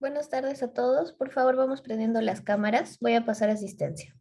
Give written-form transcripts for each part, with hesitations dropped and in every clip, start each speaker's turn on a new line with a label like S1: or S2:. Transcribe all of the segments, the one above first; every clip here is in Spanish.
S1: Buenas tardes a todos. Por favor, vamos prendiendo las cámaras. Voy a pasar asistencia.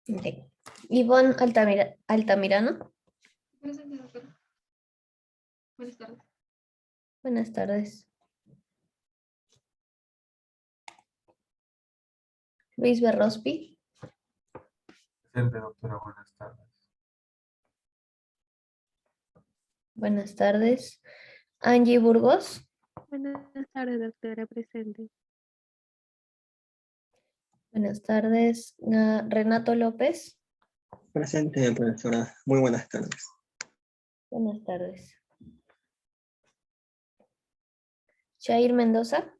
S1: Ok. Ivonne Altamirano.
S2: Presente, doctora. Buenas tardes.
S1: Buenas tardes. Luis Berrospi.
S3: Presente, doctora, buenas tardes.
S1: Buenas tardes. Angie Burgos.
S4: Buenas tardes, doctora, presente.
S1: Buenas tardes. Renato López.
S5: Presente, profesora. Muy buenas tardes.
S1: Buenas tardes. Shair Mendoza.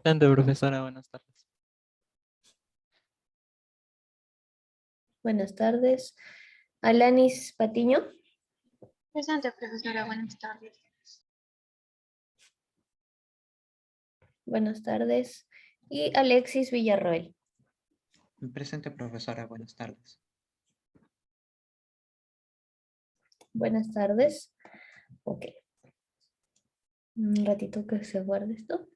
S6: Presente, profesora, buenas tardes.
S1: Buenas tardes. Alanis Patiño.
S2: Presente, profesora. Buenas tardes.
S1: Buenas tardes. Y Alexis Villarroel.
S7: Presente, profesora. Buenas tardes.
S1: Buenas tardes. Ok. Un ratito que se guarde esto.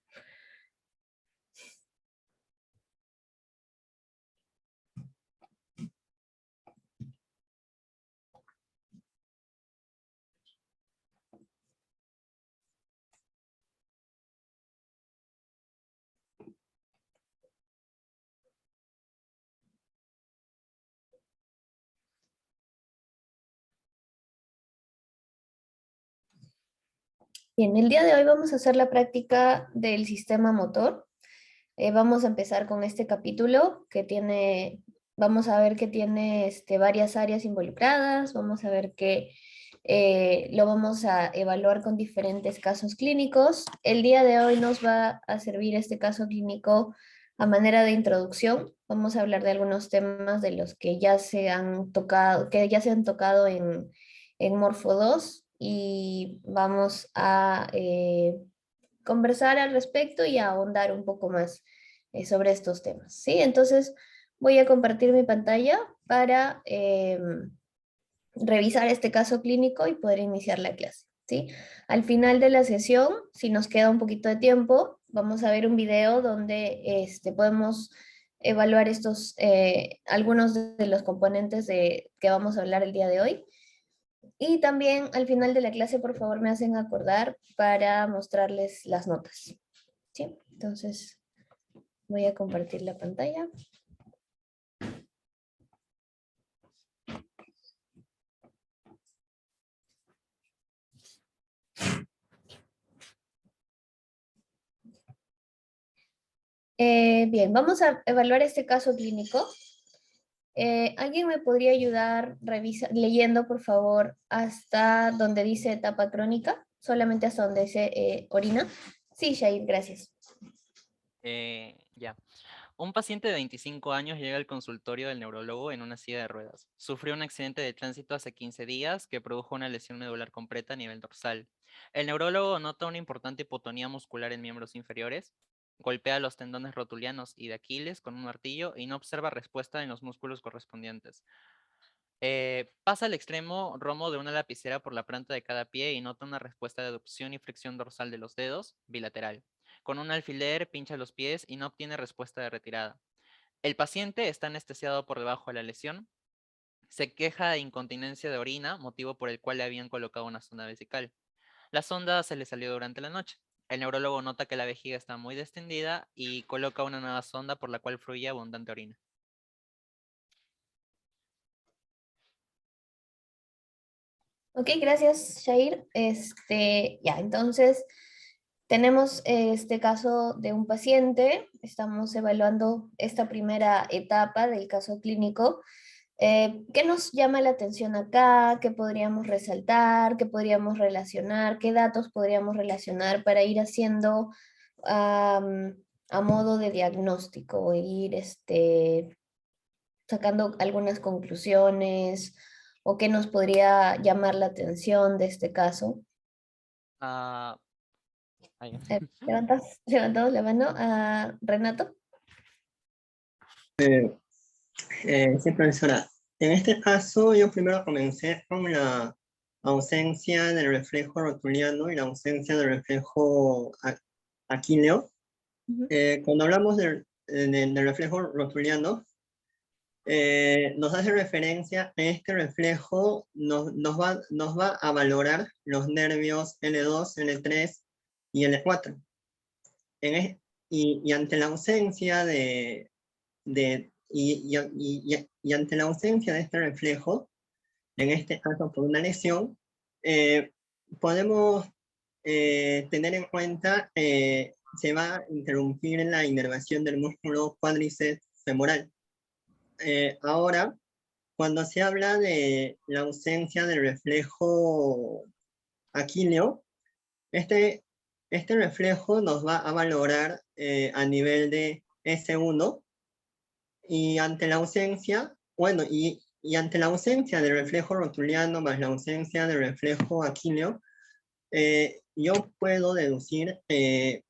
S1: Bien, el día de hoy vamos a hacer la práctica del sistema motor. Vamos a empezar con este capítulo que tiene, vamos a ver que tiene varias áreas involucradas, vamos a ver que lo vamos a evaluar con diferentes casos clínicos. El día de hoy nos va a servir este caso clínico a manera de introducción. Vamos a hablar de algunos temas de los que ya se han tocado, en Morfo 2 y vamos a conversar al respecto y a ahondar un poco más sobre estos temas, ¿sí? Entonces voy a compartir mi pantalla para revisar este caso clínico y poder iniciar la clase, ¿sí? Al final de la sesión, si nos queda un poquito de tiempo, vamos a ver un video donde podemos evaluar algunos de los componentes que vamos a hablar el día de hoy. Y también al final de la clase, por favor, me hacen acordar para mostrarles las notas. ¿Sí? Entonces, voy a compartir la pantalla. Bien, vamos a evaluar este caso clínico. ¿Alguien me podría ayudar leyendo, por favor, hasta donde dice etapa crónica? Solamente hasta donde dice orina. Sí, Shair, gracias.
S6: Ya. Un paciente de 25 años llega al consultorio del neurólogo en una silla de ruedas. Sufrió un accidente de tránsito hace 15 días que produjo una lesión medular completa a nivel dorsal. El neurólogo nota una importante hipotonía muscular en miembros inferiores, golpea los tendones rotulianos y de Aquiles con un martillo y no observa respuesta en los músculos correspondientes. Pasa al extremo romo de una lapicera por la planta de cada pie y nota una respuesta de aducción y flexión dorsal de los dedos, bilateral. Con un alfiler pincha los pies y no obtiene respuesta de retirada. El paciente está anestesiado por debajo de la lesión. Se queja de incontinencia de orina, motivo por el cual le habían colocado una sonda vesical. La sonda se le salió durante la noche. El neurólogo nota que la vejiga está muy distendida y coloca una nueva sonda por la cual fluye abundante orina.
S1: Ok, gracias, Shair. Ya, entonces tenemos este caso de un paciente. Estamos evaluando esta primera etapa del caso clínico. ¿Qué nos llama la atención acá? ¿Qué podríamos resaltar? ¿Qué podríamos relacionar? ¿Qué datos podríamos relacionar para ir haciendo a modo de diagnóstico, e ir sacando algunas conclusiones o qué nos podría llamar la atención de este caso?
S6: Ah, ahí.
S1: Levantamos la mano a Renato.
S5: Sí, profesora. En este caso, yo primero comencé con la ausencia del reflejo rotuliano y la ausencia del reflejo aquileo.
S1: Ujú.
S5: Cuando hablamos del reflejo rotuliano, nos hace referencia a este reflejo, nos va a valorar los nervios L2, L3 y L4. Y ante la ausencia y ante la ausencia de este reflejo, en este caso por una lesión, podemos tener en cuenta se va a interrumpir la inervación del músculo cuádriceps femoral. Ahora, cuando se habla de la ausencia del reflejo aquileo, este reflejo nos va a valorar a nivel de S1 y ante la ausencia, bueno, y ante la ausencia del reflejo rotuliano más la ausencia del reflejo aquileo, yo puedo deducir que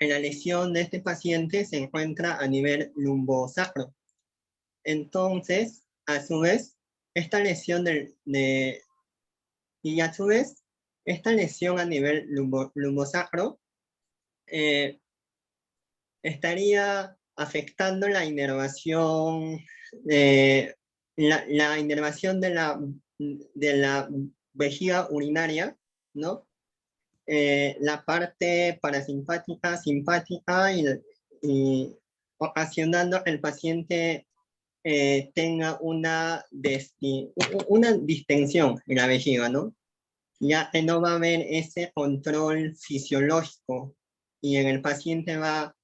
S5: la lesión de este paciente se encuentra a nivel lumbosacro. Entonces, a su vez, esta lesión y a su vez, esta lesión a nivel lumbosacro estaría afectando la inervación, la inervación de la vejiga urinaria, ¿no? La parte parasimpática, simpática y ocasionando el paciente tenga una distensión en la vejiga, ¿no? Ya que no va a haber ese control fisiológico y en el paciente la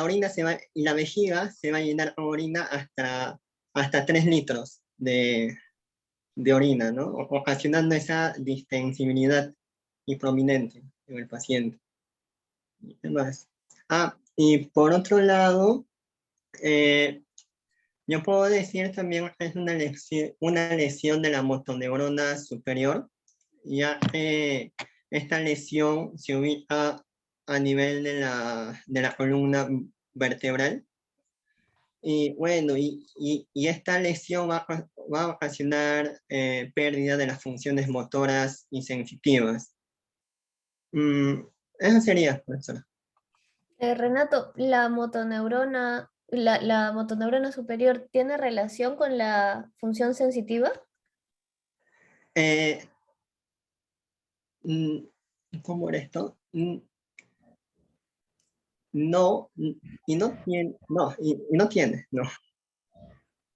S5: orina y la vejiga se va a llenar con orina hasta 3 litros de orina, ¿no? Ocasionando esa distensibilidad y prominente en el paciente. ¿Qué más? Y por otro lado, yo puedo decir también que es una lesión de la motoneurona superior, ya que esta lesión se ubica a nivel de la columna vertebral. Y bueno, y esta lesión va a ocasionar pérdida de las funciones motoras y sensitivas. Eso sería, profesora.
S1: Renato, la motoneurona superior tiene relación con la función sensitiva?
S5: Eh, mm, ¿Cómo era esto? No, y no tiene, no, y no tiene, no.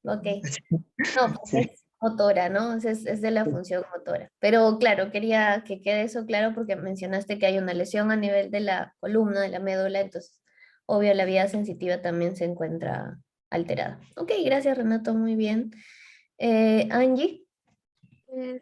S1: Ok. No, pues
S5: Sí.
S1: es motora, ¿no? Es de la función motora. Pero claro, quería que quede eso claro porque mencionaste que hay una lesión a nivel de la columna, de la médula, entonces, obvio, la vía sensitiva también se encuentra alterada. Ok, gracias, Renato, muy bien. Angie.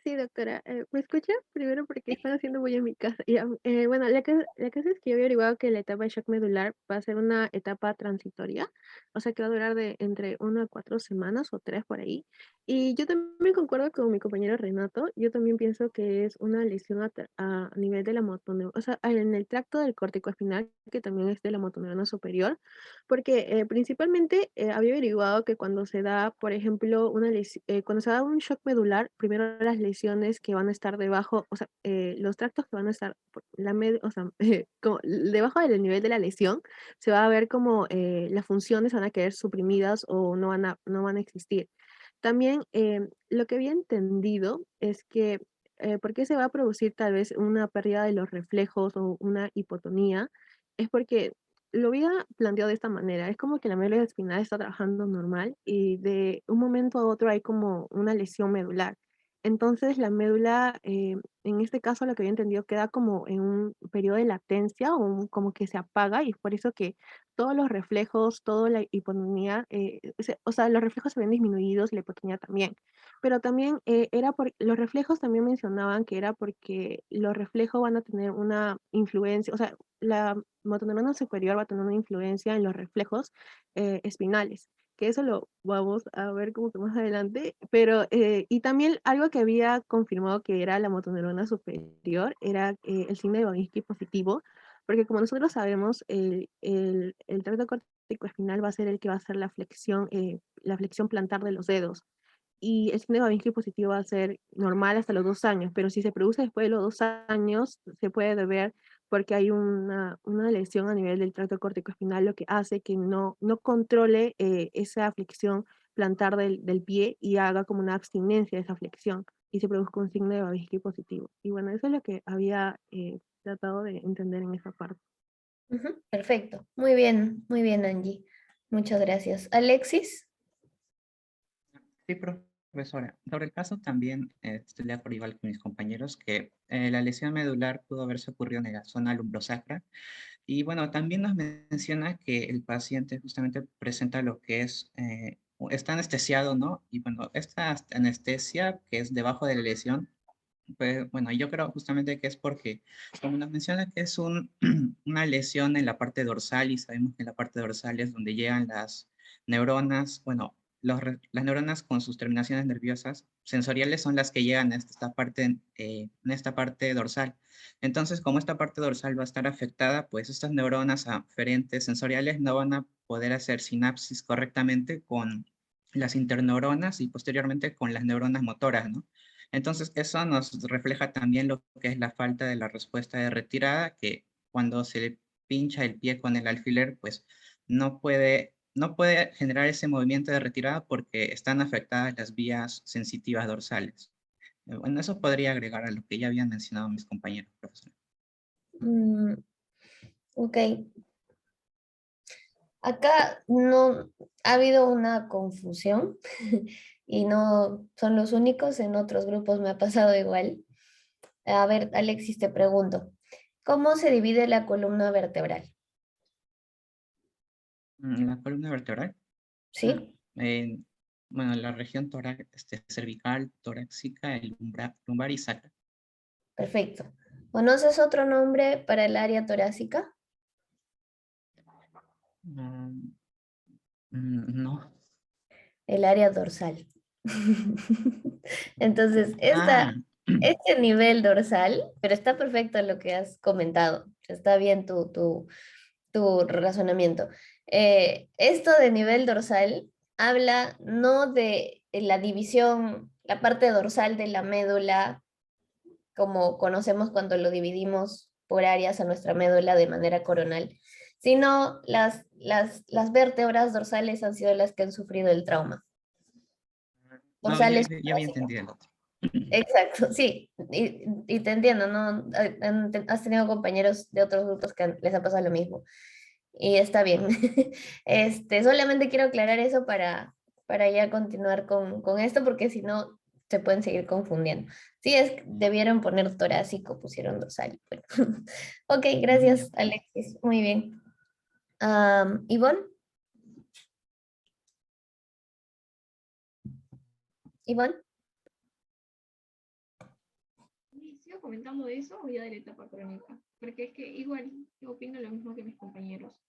S4: Sí, doctora. ¿Me escucha? Primero porque están haciendo bulla en mi casa. Ya, bueno, la cosa es que yo había averiguado que la etapa de shock medular va a ser una etapa transitoria, o sea que va a durar de entre 1 a 4 semanas o 3 por ahí. Y yo también concuerdo con mi compañero Renato, yo también pienso que es una lesión a nivel de la motoneurona, o sea, en el tracto del córtico espinal, que también es de la motoneurona superior, porque principalmente había averiguado que cuando se da, por ejemplo, cuando se da un shock medular, primero las lesiones que van a estar debajo, o sea, los tractos que van a estar, o sea, debajo del nivel de la lesión, se va a ver como las funciones van a quedar suprimidas o no van a existir. También lo que había entendido es que, ¿por qué se va a producir tal vez una pérdida de los reflejos o una hipotonía? Es porque lo había planteado de esta manera, es como que la médula espinal está trabajando normal y de un momento a otro hay como una lesión medular. Entonces la médula, en este caso lo que había entendido, queda como en un periodo de latencia como que se apaga y es por eso que todos los reflejos, toda la hipotonía, o sea, los reflejos se ven disminuidos y la hipotonía también. Pero también los reflejos también mencionaban que era porque los reflejos van a tener una influencia, o sea, la motoneurona superior va a tener una influencia en los reflejos espinales, que eso lo vamos a ver como que más adelante, pero y también algo que había confirmado que era la motoneurona superior, era el signo de Babinski positivo, porque como nosotros sabemos, el tracto córtico espinal va a ser el que va a hacer la flexión plantar de los dedos y el signo de Babinski positivo va a ser normal hasta los 2 años, pero si se produce después de los 2 años, se puede deber porque hay una lesión a nivel del tracto corticoespinal, lo que hace que no controle esa flexión plantar del pie y haga como una abstinencia de esa flexión y se produzca un signo de Babinski positivo. Y bueno, eso es lo que había tratado de entender en esa parte.
S1: Ujú, perfecto. Muy bien, Angie. Muchas gracias. Alexis.
S7: Sí, profesora. Sobre el caso también estoy de acuerdo igual que mis compañeros que la lesión medular pudo haberse ocurrido en la zona lumbrosacra. Y bueno, también nos menciona que el paciente justamente presenta lo que es, está anestesiado, ¿no? Y bueno, esta anestesia que es debajo de la lesión, pues bueno, yo creo justamente que es porque, como nos menciona que es una lesión en la parte dorsal y sabemos que en la parte dorsal es donde llegan las neuronas, bueno, las neuronas con sus terminaciones nerviosas sensoriales son las que llegan a en esta parte dorsal. Entonces, como esta parte dorsal va a estar afectada, pues estas neuronas aferentes sensoriales no van a poder hacer sinapsis correctamente con las interneuronas y posteriormente con las neuronas motoras, ¿no? Entonces, eso nos refleja también lo que es la falta de la respuesta de retirada, que cuando se le pincha el pie con el alfiler, pues no puede generar ese movimiento de retirada porque están afectadas las vías sensitivas dorsales. Bueno, eso podría agregar a lo que ya habían mencionado mis compañeros, profesor.
S1: Mm, ok. Acá no ha habido una confusión y no son los únicos, en otros grupos me ha pasado igual. A ver, Alexis, te pregunto, ¿cómo se divide la columna vertebral?
S7: La columna vertebral. Ah,
S1: ¿Sí?
S7: bueno, la región cervical, torácica, el lumbar y sacra.
S1: Perfecto. ¿Conoces otro nombre para el área torácica?
S7: Mm, no.
S1: El área dorsal. Entonces,
S7: Ah,
S1: este nivel dorsal, pero está perfecto lo que has comentado, está bien tu razonamiento. Esto de nivel dorsal habla no de la división, la parte dorsal de la médula, como conocemos cuando lo dividimos por áreas a nuestra médula de manera coronal, sino las vértebras dorsales han sido las que han sufrido el trauma.
S7: no, yo
S1: Dorsales
S7: ya había
S1: torácicas.
S7: entendido el otro.
S1: Exacto, sí, y te entiendo, ¿no? Has tenido compañeros de otros grupos que les ha pasado lo mismo, y está bien. Solamente quiero aclarar eso para ya continuar con esto, porque si no, se pueden seguir confundiendo. Sí, debieron poner torácico, pusieron dorsal. Bueno. Ok, gracias, Alexis, muy bien. Ivonne, Ivonne.
S2: ¿Y sigo comentando eso o ya de la etapa crónica? Porque es que igual yo opino lo mismo que mis compañeros.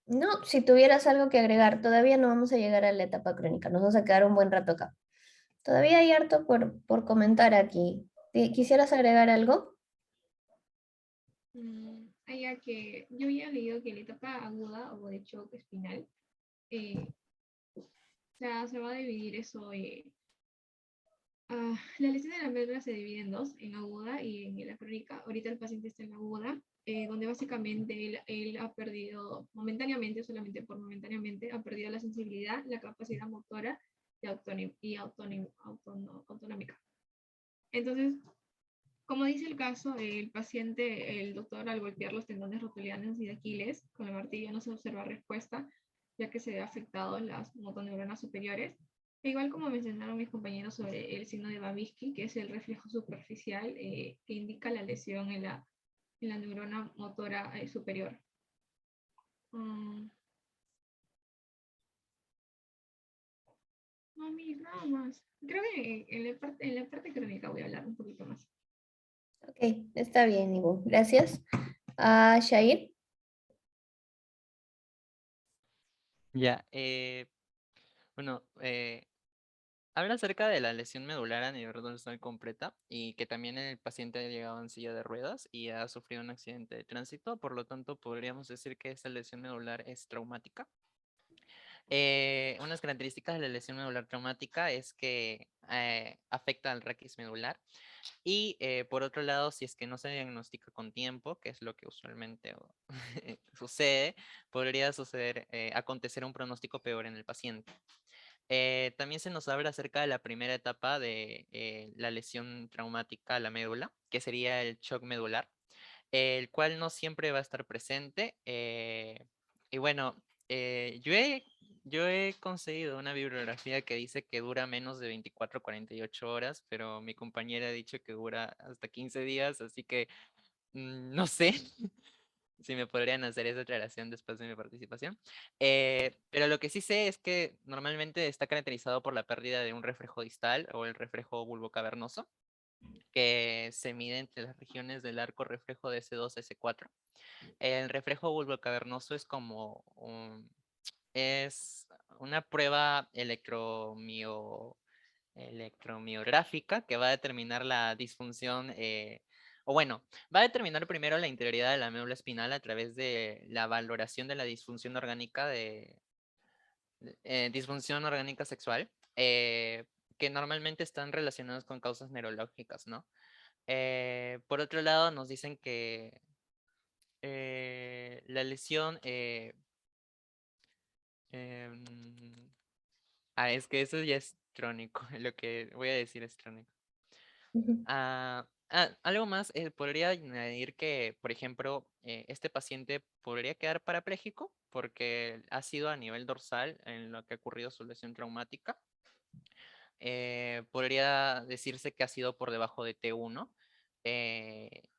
S1: No, si tuvieras algo que agregar, todavía no vamos a llegar a la etapa crónica, nos vamos a quedar un buen rato acá. Todavía hay harto por comentar aquí. ¿Quisieras agregar algo?
S2: Ya que yo había leído que la etapa aguda o de shock espinal, o sea, se va a dividir eso La lesión de la médula se divide en dos, en aguda y en la crónica. Ahorita el paciente está en la aguda, donde básicamente él ha perdido momentáneamente, solamente por momentáneamente, ha perdido la sensibilidad, la capacidad motora y autonómica. Entonces, como dice el caso, el paciente, el doctor, al golpear los tendones rotulianos y de Aquiles con el martillo no se observa respuesta, ya que se ve afectado las motoneuronas superiores. E igual como mencionaron mis compañeros sobre el signo de Babinski, que es el reflejo superficial que indica la lesión en la neurona motora superior. No, nada más. Creo que en la parte crónica voy a hablar un poquito más.
S1: Ok, está bien, Ivo. Gracias. Shair.
S6: Ya, bueno, habla acerca de la lesión medular a nivel dorsal completa y que también el paciente ha llegado en silla de ruedas y ha sufrido un accidente de tránsito, por lo tanto podríamos decir que esta lesión medular es traumática. Unas características de la lesión medular traumática es que afecta al raquis medular y por otro lado, si es que no se diagnostica con tiempo, que es lo que usualmente sucede, podría suceder, acontecer un pronóstico peor en el paciente. También se nos habla acerca de la primera etapa de la lesión traumática a la médula, que sería el shock medular, el cual no siempre va a estar presente. Y bueno, yo he conseguido una bibliografía que dice que dura menos de 24 a 48 horas, pero mi compañera ha dicho que dura hasta 15 días, así que no sé si me podrían hacer esa aclaración después de mi participación. Pero lo que sí sé es que normalmente está caracterizado por la pérdida de un reflejo distal o el reflejo bulbocavernoso, que se mide entre las regiones del arco reflejo de S2 a S4. El reflejo bulbocavernoso es como es una prueba electromiográfica que va a determinar la disfunción, o bueno, va a determinar primero la interioridad de la médula espinal a través de la valoración de la disfunción orgánica disfunción orgánica sexual, que normalmente están relacionados con causas neurológicas, ¿no? Por otro lado, nos dicen que la lesión em, es que eso ya es crónico, lo que voy a decir es crónico. Algo más, podría añadir que, por ejemplo, este paciente podría quedar parapléjico porque ha sido a nivel dorsal en lo que ha ocurrido su lesión traumática. Podría decirse que ha sido por debajo de T1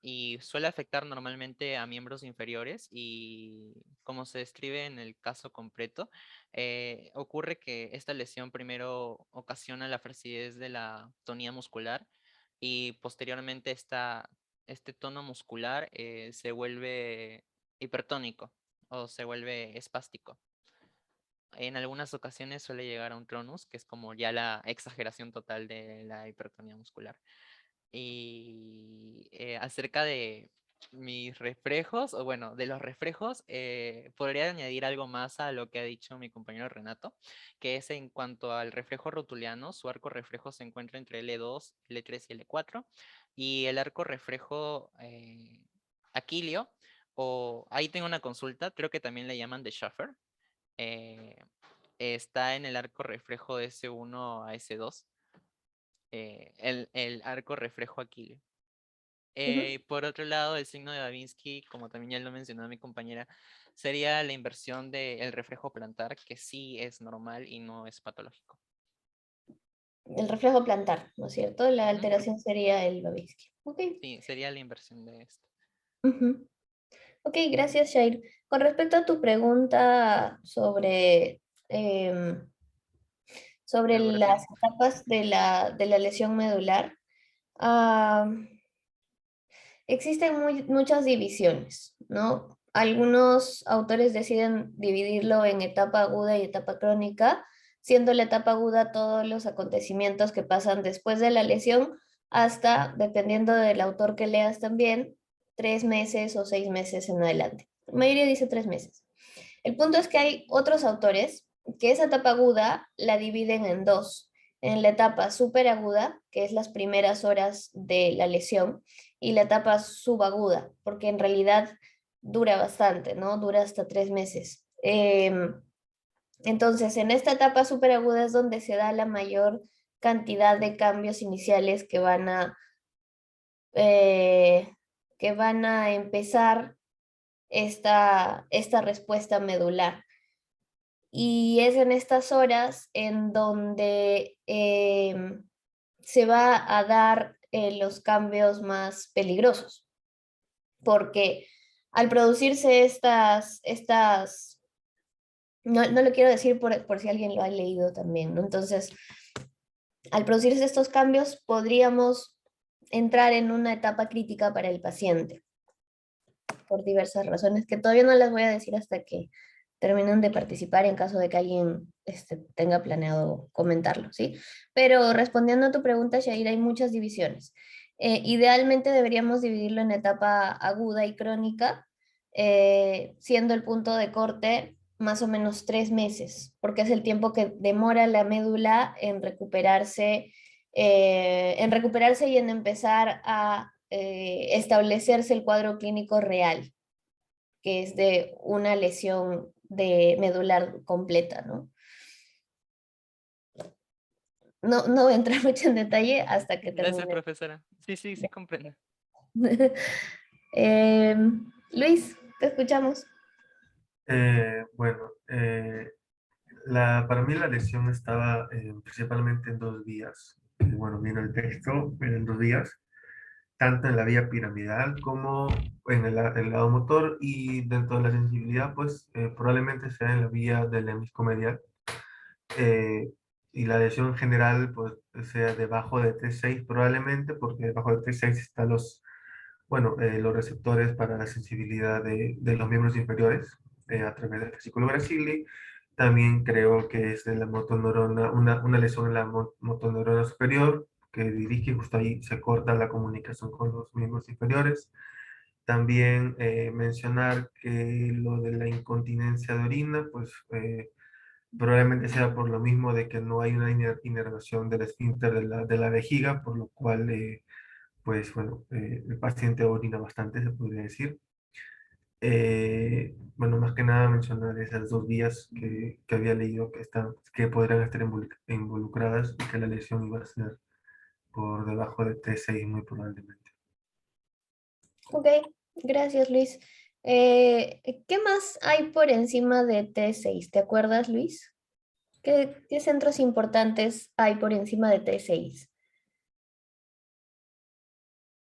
S6: y suele afectar normalmente a miembros inferiores y como se describe en el caso completo, ocurre que esta lesión primero ocasiona la flacidez de la tonía muscular y posteriormente este tono muscular se vuelve hipertónico o se vuelve espástico. En algunas ocasiones suele llegar a un tronus, que es como ya la exageración total de la hipertonía muscular. Y acerca de mis reflejos, o bueno, de los reflejos, podría añadir algo más a lo que ha dicho mi compañero Renato, que es en cuanto al reflejo rotuliano, su arco reflejo se encuentra entre L2, L3 y L4, y el arco reflejo aquilio, o ahí tengo una consulta, creo que también le llaman de Schaffer, está en el arco reflejo de S1 a S2, el arco reflejo aquileo. Por otro lado, el signo de Babinski, como también ya lo mencionó mi compañera, sería la inversión del reflejo plantar, que sí es normal y no es patológico.
S1: El reflejo plantar, ¿no es cierto? La alteración sería el Babinski. Okay.
S6: Sí, sería la inversión de esto.
S1: Ok, gracias, Shair. Con respecto a tu pregunta sobre, sobre las etapas de la lesión medular, existen muchas divisiones, ¿no? Algunos autores deciden dividirlo en etapa aguda y etapa crónica, siendo la etapa aguda todos los acontecimientos que pasan después de la lesión hasta, dependiendo del autor que leas también, 3 meses o 6 meses en adelante. La mayoría dice 3 meses. El punto es que hay otros autores que esa etapa aguda la dividen en dos, en la etapa superaguda, que es las primeras horas de la lesión, y la etapa subaguda, porque en realidad dura bastante, ¿no? Dura hasta 3 meses. Entonces, en esta etapa superaguda es donde se da la mayor cantidad de cambios iniciales eh, que van a empezar esta respuesta medular. Y es en estas horas en donde se va a dar los cambios más peligrosos, porque al producirse no lo quiero decir por si alguien lo ha leído también, ¿no? Entonces, al producirse estos cambios, podríamos entrar en una etapa crítica para el paciente, por diversas razones que todavía no las voy a decir hasta que terminen de participar en caso de que alguien tenga planeado comentarlo, ¿sí? Pero respondiendo a tu pregunta, Shaira, hay muchas divisiones. Idealmente deberíamos dividirlo en etapa aguda y crónica, siendo el punto de corte más o menos 3 meses, porque es el tiempo que demora la médula en recuperarse y en empezar a establecerse el cuadro clínico real, que es de una lesión de medular completa, ¿no? No voy a entrar mucho en detalle hasta que
S6: Gracias,
S1: termine.
S6: profesora. Sí, comprendo.
S1: Luis, te escuchamos.
S3: Bueno, para mí la lesión estaba principalmente en 2 vías. Bueno, viene el texto, en 2 vías, tanto en la vía piramidal como en el lado motor, y dentro de la sensibilidad, pues probablemente sea en la vía del hemisco medial. Y la lesión en general, pues sea debajo de T6 probablemente, porque debajo de T6 están los receptores para la sensibilidad de los miembros inferiores a través del fascículo Bracili. También creo que es de la motoneurona, una lesión en la motoneurona superior que dirige justo ahí, se corta la comunicación con los miembros inferiores. También mencionar que lo de la incontinencia de orina, pues probablemente sea por lo mismo de que no hay una inervación del esfínter de la vejiga, por lo cual pues bueno, el paciente orina bastante, se podría decir. Bueno, más que nada mencionar esas 2 vías que había leído que podrían estar involucradas, y que la lesión iba a ser por debajo de T6 muy probablemente.
S1: Ok, gracias, Luis. ¿Qué más hay por encima de T6? ¿Te acuerdas, Luis? ¿Qué centros importantes hay por encima de T6?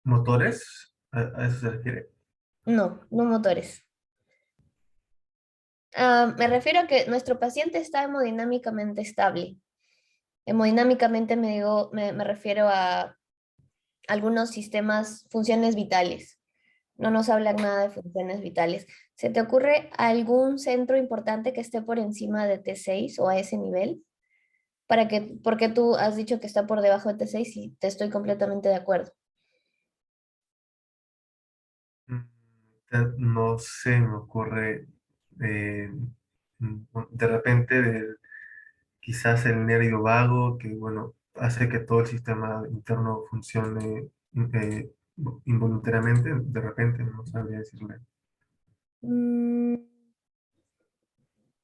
S3: ¿Motores? ¿A eso se refiere?
S1: No motores. Me refiero a que nuestro paciente está hemodinámicamente estable. Hemodinámicamente me refiero a algunos sistemas, funciones vitales. No nos hablan nada de funciones vitales. ¿Se te ocurre algún centro importante que esté por encima de T6 o a ese nivel? Porque tú has dicho que está por debajo de T6 y te estoy completamente de acuerdo.
S3: Mm, No se me ocurre eh, de repente quizás el nervio vago, que bueno, hace que todo el sistema interno funcione eh, involuntariamente, de repente, no sabría decirle.
S1: Mm,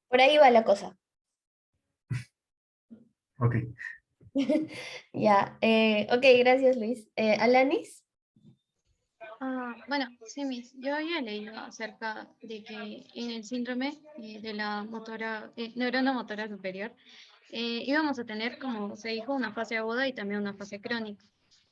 S1: por ahí va la cosa.
S3: Ok.
S1: Ya, ok, gracias Luis. Alanis.
S8: Bueno, sí, yo había leído acerca de que en el síndrome de la neurona motora superior íbamos a tener, como se dijo, una fase aguda y también una fase crónica.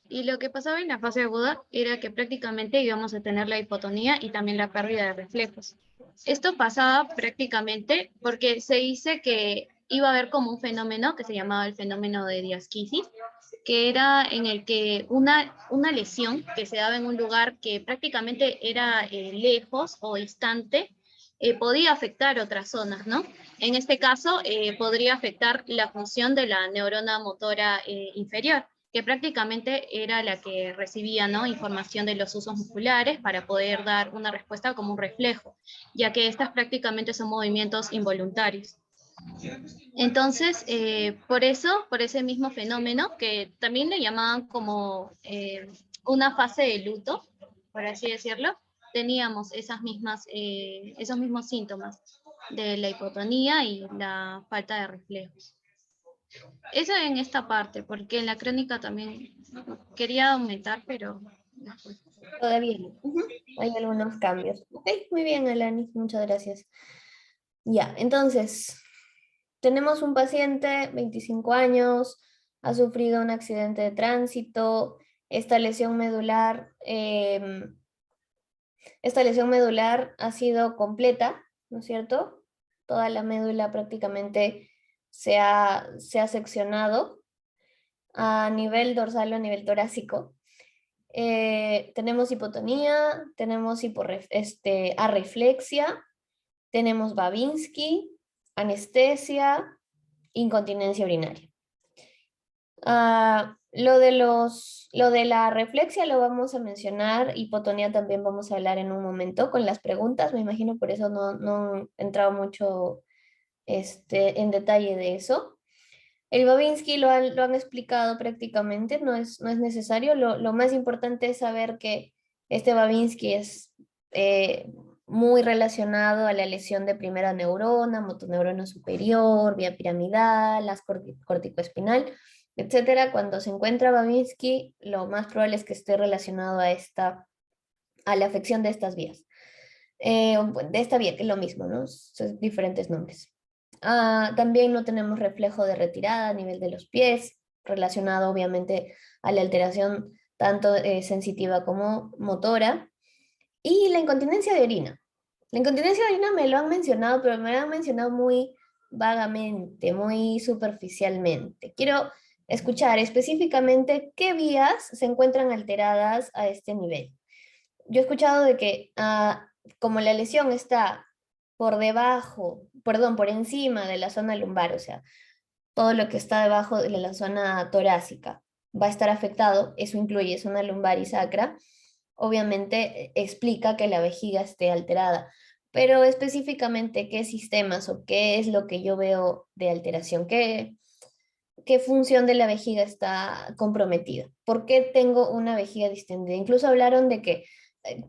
S8: Y lo que pasaba en la fase aguda era que prácticamente íbamos a tener la hipotonía y también la pérdida de reflejos. Esto pasaba prácticamente porque se dice que iba a haber como un fenómeno que se llamaba el fenómeno de diasquisis, que era en el que una lesión que se daba en un lugar que prácticamente era lejos o distante, podía afectar otras zonas, ¿no? En este caso, podría afectar la función de la neurona motora inferior, que prácticamente era la que recibía, ¿no?, información de los usos musculares para poder dar una respuesta como un reflejo, ya que estas prácticamente son movimientos involuntarios. Entonces, por eso, por ese mismo fenómeno, que también le llamaban como una fase de luto, por así decirlo, teníamos esos mismos síntomas de la hipotonía y la falta de reflejos. Eso en esta parte, porque en la crónica también quería aumentar, pero después.
S1: Todavía no. Ujú. Hay algunos cambios. Ok, muy bien, Alani, muchas gracias. Ya, entonces, tenemos un paciente, 25 años, ha sufrido un accidente de tránsito, esta lesión medular, esta lesión medular ha sido completa, ¿no es cierto? Toda la médula prácticamente se ha seccionado a nivel dorsal o a nivel torácico. Tenemos hipotonía, tenemos arreflexia, tenemos Babinski, anestesia, incontinencia urinaria. Lo de la reflexia lo vamos a mencionar, hipotonía también vamos a hablar en un momento con las preguntas, me imagino por eso no he entrado mucho en detalle de eso. El Babinski lo han explicado prácticamente, no es necesario. Lo más importante es saber que este Babinski es muy relacionado a la lesión de primera neurona, motoneurona superior, vía piramidal, las corticoespinal, etcétera. Cuando se encuentra Babinski, lo más probable es que esté relacionado a la afección de estas vías. De esta vía, que es lo mismo, ¿no? Son diferentes nombres. También no tenemos reflejo de retirada a nivel de los pies, relacionado obviamente a la alteración tanto sensitiva como motora. Y la incontinencia de orina. La incontinencia de orina me lo han mencionado, pero me lo han mencionado muy vagamente, muy superficialmente. Quiero escuchar específicamente qué vías se encuentran alteradas a este nivel. Yo he escuchado de que como la lesión está por debajo, perdón, por encima de la zona lumbar, o sea, todo lo que está debajo de la zona torácica va a estar afectado, eso incluye zona lumbar y sacra, obviamente explica que la vejiga esté alterada, pero específicamente qué sistemas o qué es lo que yo veo de alteración, qué función de la vejiga está comprometida, por qué tengo una vejiga distendida. Incluso hablaron de que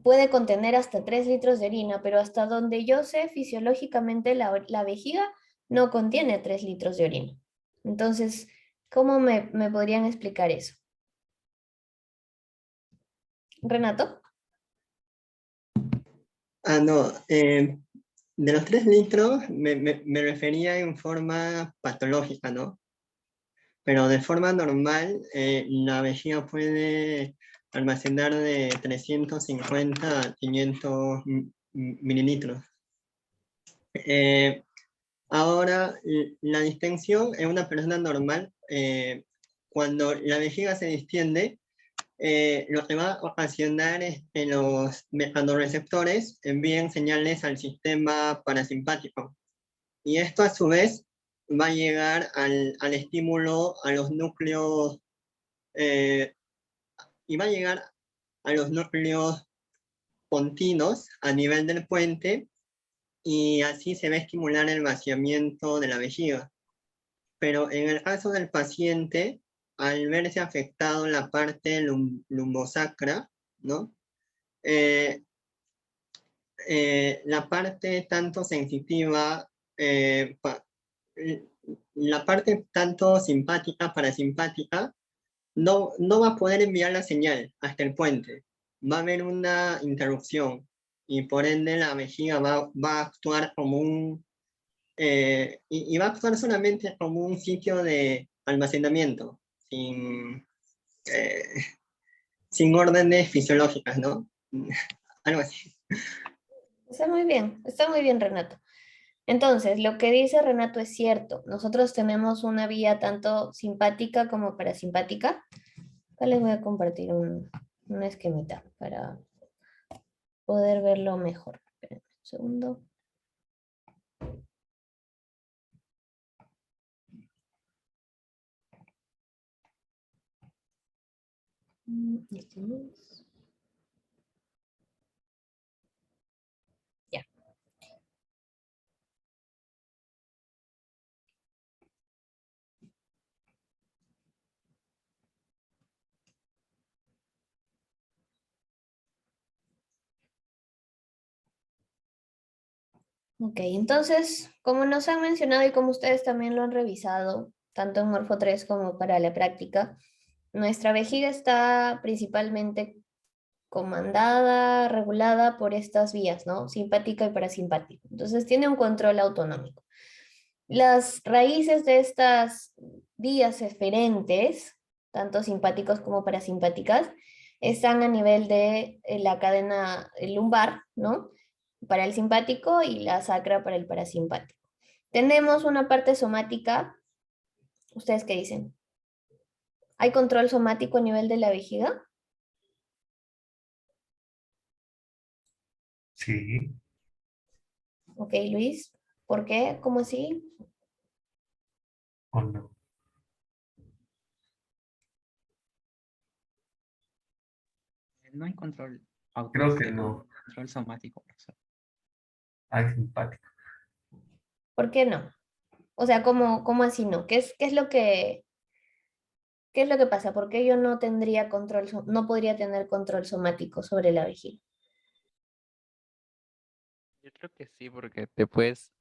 S1: puede contener hasta 3 litros de orina, pero hasta donde yo sé, fisiológicamente la vejiga no contiene 3 litros de orina. Entonces, ¿cómo me podrían explicar eso? Renato.
S5: No, de los 3 litros me refería en forma patológica, ¿no? Pero de forma normal, la vejiga puede almacenar de 350 a 500 mililitros. Ahora, la distensión en una persona normal, cuando la vejiga se distiende, lo que va a ocasionar es que los mecanorreceptores envíen señales al sistema parasimpático. Y esto a su vez va a llegar al estímulo, a los núcleos, y va a llegar a los núcleos pontinos a nivel del puente, y así se va a estimular el vaciamiento de la vejiga. Pero en el caso del paciente, al verse afectado la parte lumbosacra, ¿no? La parte tanto sensitiva, la parte tanto simpática, parasimpática, no va a poder enviar la señal hasta el puente. Va a haber una interrupción y por ende la vejiga va a actuar como y va a actuar solamente como un sitio de almacenamiento, eh, sin órdenes fisiológicas, ¿no? Algo así.
S1: Está muy bien, Renato. Entonces, lo que dice Renato es cierto. Nosotros tenemos una vía tanto simpática como parasimpática. Acá les voy a compartir un esquemita para poder verlo mejor. Espérenme un segundo. Este no es. Ya. Ok, entonces, como nos han mencionado y como ustedes también lo han revisado, tanto en Morfo 3 como para la práctica, nuestra vejiga está principalmente comandada, regulada por estas vías, ¿no? Simpática y parasimpática. Entonces tiene un control autonómico. Las raíces de estas vías eferentes, tanto simpáticos como parasimpáticas, están a nivel de la cadena lumbar, ¿no? Para el simpático y la sacra para el parasimpático. Tenemos una parte somática. ¿Ustedes qué dicen? ¿Hay control somático a nivel de la vejiga?
S3: Sí,
S1: Ok, Luis. ¿Por qué? ¿Cómo así?
S3: o no.
S7: No hay control
S3: Creo que no.
S7: control somático, profesor.
S3: Hay simpático.
S1: ¿Por qué no? O sea, ¿cómo así no? ¿Qué es lo que pasa? ¿Por qué yo no tendría control, no podría tener control somático sobre la vejiga?
S6: Yo creo que sí, porque te puedes,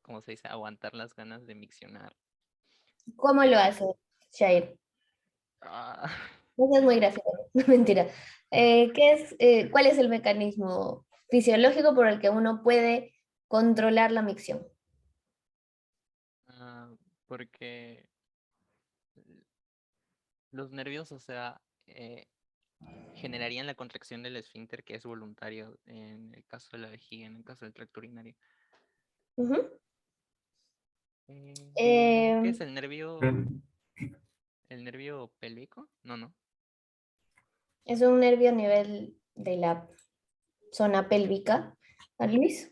S6: como se dice, aguantar las ganas de miccionar.
S1: ¿Cómo lo hace, Shair?
S6: Ah,
S1: Eso es muy gracioso, no mentira. ¿Cuál es el mecanismo fisiológico por el que uno puede controlar la micción?
S6: porque los nervios, o sea, generarían la contracción del esfínter que es voluntario en el caso de la vejiga, en el caso del tracto urinario.
S1: Ujú.
S6: ¿Qué
S1: Eh,
S6: es el nervio?
S3: Eh,
S6: ¿El nervio pélvico? No, no.
S1: es un nervio a nivel de la zona pélvica. ¿A Luis?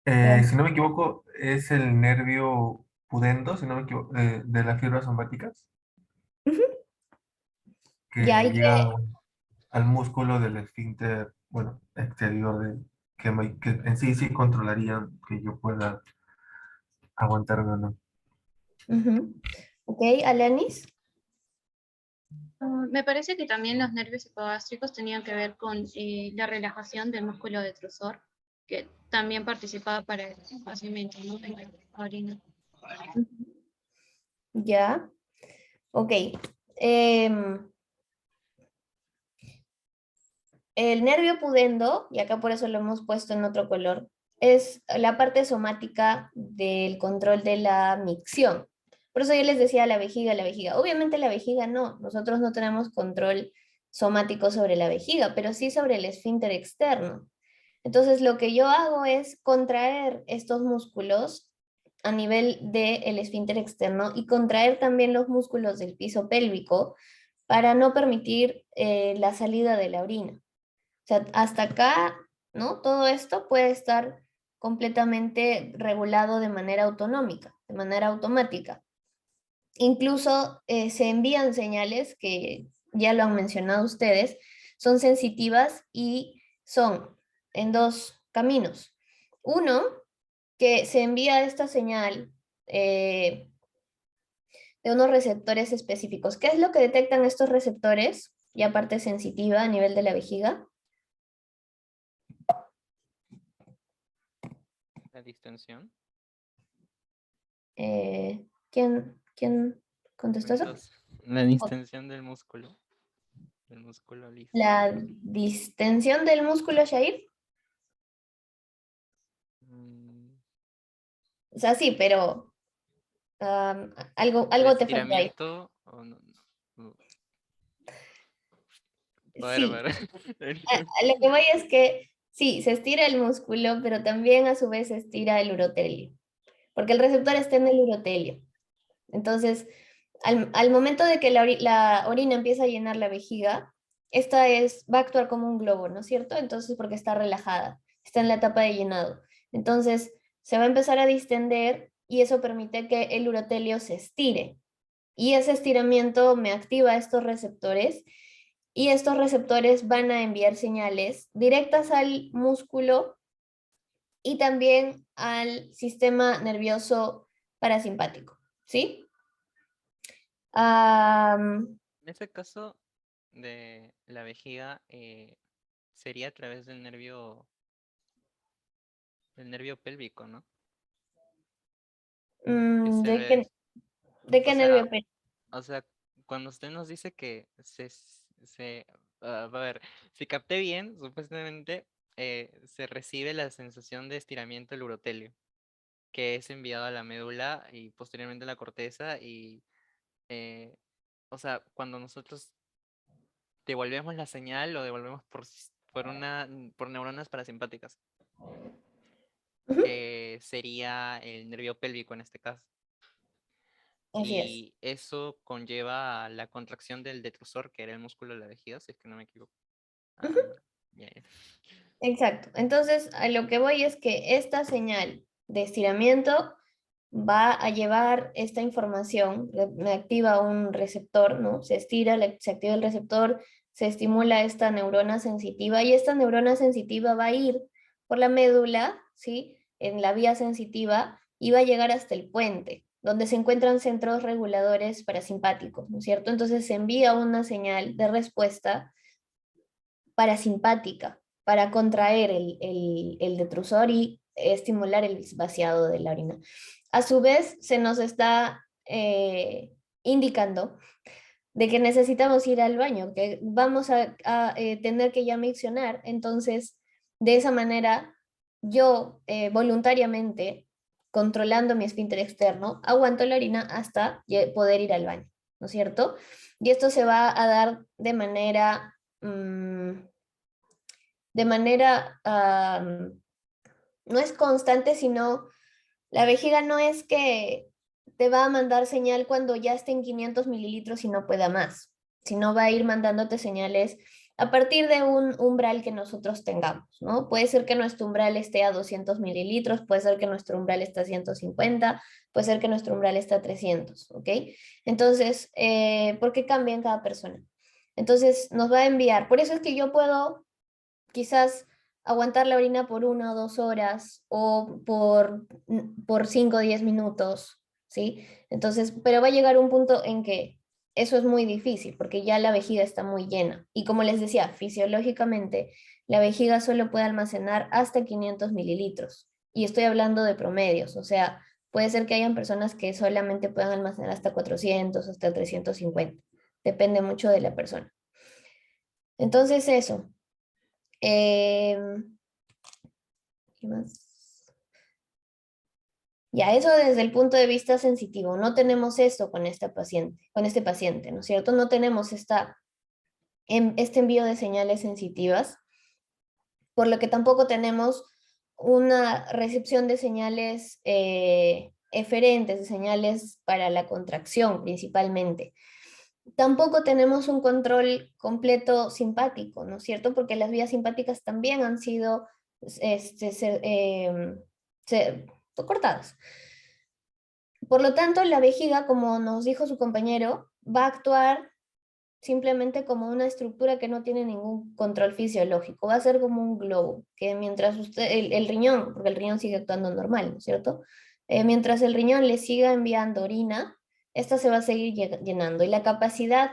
S3: si no me equivoco, es el nervio pudendo, si no me equivoco, de las fibras somáticas,
S1: Ujú.
S3: que
S1: Ya,
S3: llega al músculo del esfínter, bueno, exterior de, que en sí sí controlarían que yo pueda aguantarme o no.
S1: ujú. Ok, Alanis.
S8: Me parece que también los nervios hipogástricos tenían que ver con la relajación del músculo detrusor, que también participaba para el espaciamiento, ¿no? En la orina.
S1: Ya, ok. Em, el nervio pudendo, y acá por eso lo hemos puesto en otro color, es la parte somática del control de la micción. Por eso yo les decía la vejiga, la vejiga. Obviamente la vejiga no, nosotros no tenemos control somático sobre la vejiga, pero sí sobre el esfínter externo. Entonces lo que yo hago es contraer estos músculos a nivel del esfínter externo y contraer también los músculos del piso pélvico para no permitir la salida de la orina. O sea, hasta acá, ¿no? Todo esto puede estar completamente regulado de manera autonómica, de manera automática. Incluso se envían señales que ya lo han mencionado ustedes, son sensitivas y son en dos caminos. Uno, que se envía esta señal de unos receptores específicos. ¿Qué es lo que detectan estos receptores? Y aparte sensitiva a nivel de la vejiga.
S6: La distensión.
S1: ¿Quién contestó eso?
S6: La distensión del músculo liso.
S1: La distensión del músculo Shair.
S6: Mm,
S1: O sea, sí, pero
S6: ¿El
S1: algo te faltó ahí.
S6: estiramiento? O no, no. A
S1: Sí,
S6: ver.
S1: a lo que voy es que sí, se estira el músculo, pero también a su vez se estira el urotelio, porque el receptor está en el urotelio. Entonces, al momento de que la orina empieza a llenar la vejiga, va a actuar como un globo, ¿no es cierto? Entonces, porque está relajada, está en la etapa de llenado. Entonces, se va a empezar a distender y eso permite que el urotelio se estire. Y ese estiramiento me activa estos receptores y estos receptores van a enviar señales directas al músculo y también al sistema nervioso parasimpático, ¿sí?
S6: En ese caso de la vejiga, sería a través del nervio el nervio pélvico, ¿no?
S1: Mm,
S6: Ese es,
S1: ¿de qué
S6: o
S1: nervio
S6: sea,
S1: pélvico?
S6: o sea, cuando usted nos dice que a ver, si capté bien, supuestamente se recibe la sensación de estiramiento del urotelio, que es enviado a la médula y posteriormente a la corteza y, eh, o sea, cuando nosotros devolvemos la señal, lo devolvemos por neuronas parasimpáticas,
S1: Ujú,
S6: que sería el nervio pélvico en este caso.
S1: así es.
S6: Y eso conlleva a la contracción del detrusor, que era el músculo de la vejiga, si es que no me equivoco. Ah,
S1: Ujú,
S6: ya, ya.
S1: exacto. Entonces, a lo que voy es que esta señal de estiramiento va a llevar esta información, me activa un receptor, ¿no? Se estira, se activa el receptor, se estimula esta neurona sensitiva y esta neurona sensitiva va a ir por la médula, ¿sí? En la vía sensitiva y va a llegar hasta el puente, donde se encuentran centros reguladores parasimpáticos, ¿no es cierto? Entonces se envía una señal de respuesta parasimpática para contraer el detrusor y estimular el vaciado de la orina. A su vez, se nos está indicando de que necesitamos ir al baño, que vamos a tener que ya miccionar. Entonces, de esa manera, yo voluntariamente, controlando mi esfínter externo, aguanto la orina hasta poder ir al baño, ¿no es cierto? Y esto se va a dar de manera no es constante, sino la vejiga no es que te va a mandar señal cuando ya esté en 500 mililitros y no pueda más, sino va a ir mandándote señales a partir de un umbral que nosotros tengamos, ¿no? Puede ser que nuestro umbral esté a 200 mililitros, puede ser que nuestro umbral esté a 150, puede ser que nuestro umbral esté a 300, ¿ok? Entonces, porque cambia en cada persona. Entonces, nos va a enviar. Por eso es que yo puedo quizás aguantar la orina por 1 o 2 horas o por 5 o 10 minutos, ¿sí? Entonces, pero va a llegar un punto en que eso es muy difícil porque ya la vejiga está muy llena. Y como les decía, fisiológicamente, la vejiga solo puede almacenar hasta 500 mililitros. Y estoy hablando de promedios, o sea, puede ser que hayan personas que solamente puedan almacenar hasta 400, hasta 350. Depende mucho de la persona. Entonces, eso. ¿Qué más? Ya, eso desde el punto de vista sensitivo. No tenemos esto con esta paciente, con este paciente, ¿no es cierto? No tenemos este envío de señales sensitivas, por lo que tampoco tenemos una recepción de señales eferentes, de señales para la contracción principalmente. Tampoco tenemos un control completo simpático, ¿no es cierto? Porque las vías simpáticas también han sido cortadas. Por lo tanto, la vejiga, como nos dijo su compañero, va a actuar simplemente como una estructura que no tiene ningún control fisiológico. Va a ser como un globo, que mientras el riñón, porque el riñón sigue actuando normal, ¿no es cierto? Mientras el riñón le siga enviando orina, esta se va a seguir llenando. Y la capacidad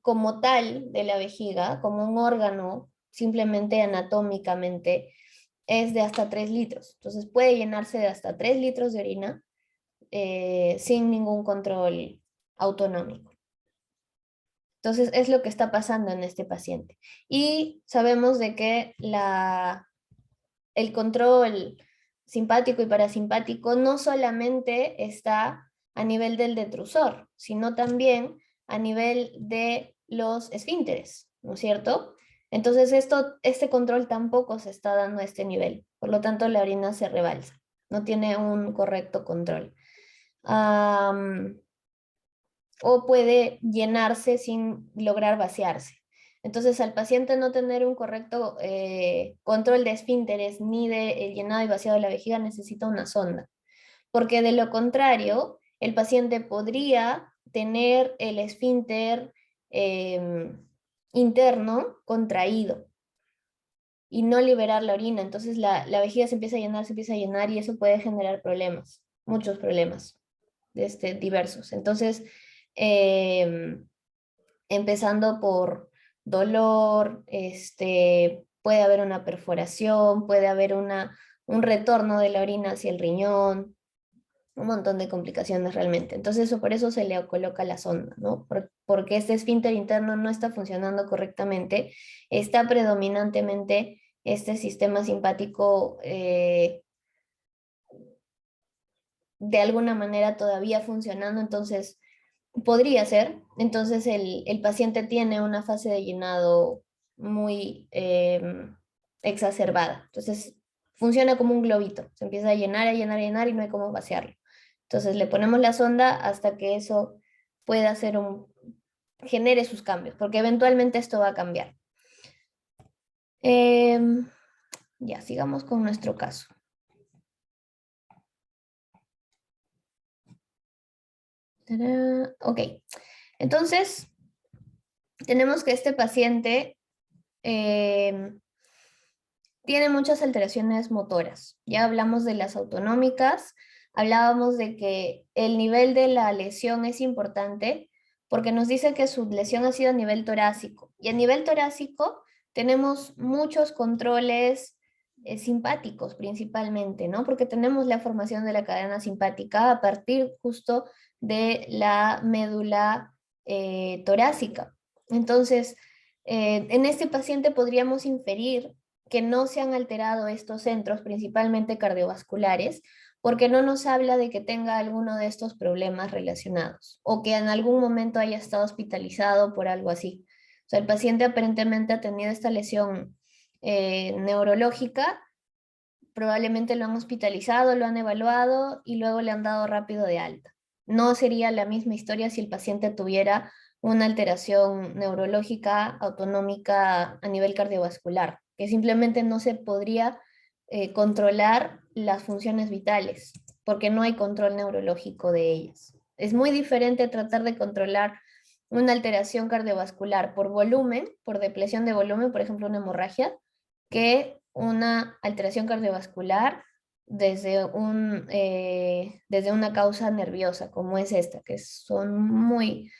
S1: como tal de la vejiga, como un órgano, simplemente anatómicamente, es de hasta 3 litros. Entonces puede llenarse de hasta 3 litros de orina sin ningún control autonómico. Entonces es lo que está pasando en este paciente. Y sabemos de que el control simpático y parasimpático no solamente está a nivel del detrusor, sino también a nivel de los esfínteres, ¿no es cierto? Entonces este control tampoco se está dando a este nivel, por lo tanto la orina se rebalsa, no tiene un correcto control. O puede llenarse sin lograr vaciarse. Entonces, al paciente no tener un correcto control de esfínteres ni de el llenado y vaciado de la vejiga, necesita una sonda, porque de lo contrario, el paciente podría tener el esfínter interno contraído y no liberar la orina. Entonces, la vejiga se empieza a llenar y eso puede generar problemas, muchos problemas diversos. Entonces, empezando por dolor, puede haber una perforación, puede haber un retorno de la orina hacia el riñón, un montón de complicaciones realmente. Entonces, por eso se le coloca la sonda, ¿no? Porque este esfínter interno no está funcionando correctamente, está predominantemente este sistema simpático de alguna manera todavía funcionando, entonces podría ser. Entonces el paciente tiene una fase de llenado muy exacerbada. Entonces funciona como un globito, se empieza a llenar, a llenar, a llenar y no hay cómo vaciarlo. Entonces le ponemos la sonda hasta que eso pueda hacer genere sus cambios, porque eventualmente esto va a cambiar. Ya, sigamos con nuestro caso. ¡Tarán! Ok, entonces tenemos que este paciente tiene muchas alteraciones motoras. Ya hablamos de las autonómicas, hablábamos de que el nivel de la lesión es importante porque nos dice que su lesión ha sido a nivel torácico. Y a nivel torácico tenemos muchos controles simpáticos principalmente, ¿no? Porque tenemos la formación de la cadena simpática a partir justo de la médula torácica. Entonces, en este paciente podríamos inferir que no se han alterado estos centros, principalmente cardiovasculares, porque no nos habla de que tenga alguno de estos problemas relacionados o que en algún momento haya estado hospitalizado por algo así. O sea, el paciente aparentemente ha tenido esta lesión neurológica, probablemente lo han hospitalizado, lo han evaluado y luego le han dado rápido de alta. No sería la misma historia si el paciente tuviera una alteración neurológica autonómica a nivel cardiovascular, que simplemente no se podría controlar las funciones vitales, porque no hay control neurológico de ellas. Es muy diferente tratar de controlar una alteración cardiovascular por volumen, por depresión de volumen, por ejemplo, una hemorragia, que una alteración cardiovascular desde una causa nerviosa, como es esta, que son muy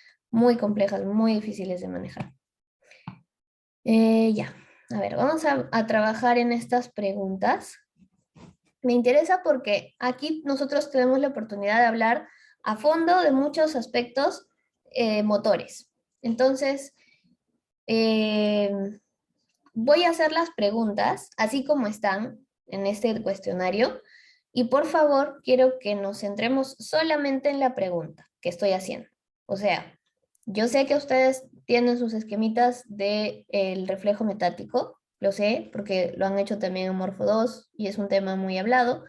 S1: complejas, muy difíciles de manejar. Ya, a ver, vamos a trabajar en estas preguntas. Me interesa porque aquí nosotros tenemos la oportunidad de hablar a fondo de muchos aspectos motores. Entonces, voy a hacer las preguntas así como están en este cuestionario y por favor quiero que nos centremos solamente en la pregunta que estoy haciendo. O sea, yo sé que ustedes tienen sus esquemitas del reflejo metático, lo sé porque lo han hecho también en Morfo 2 y es un tema muy hablado,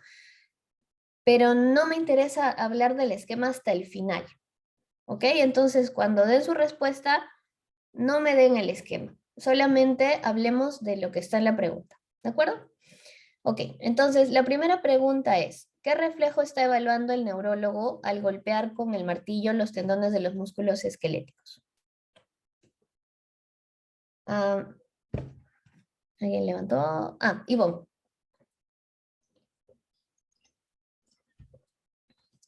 S1: pero no me interesa hablar del esquema hasta el final. ¿Ok? Entonces, cuando den su respuesta, no me den el esquema, solamente hablemos de lo que está en la pregunta, ¿de acuerdo? Ok, entonces la primera pregunta es, ¿qué reflejo está evaluando el neurólogo al golpear con el martillo los tendones de los músculos esqueléticos? ¿Alguien levantó? Ivonne.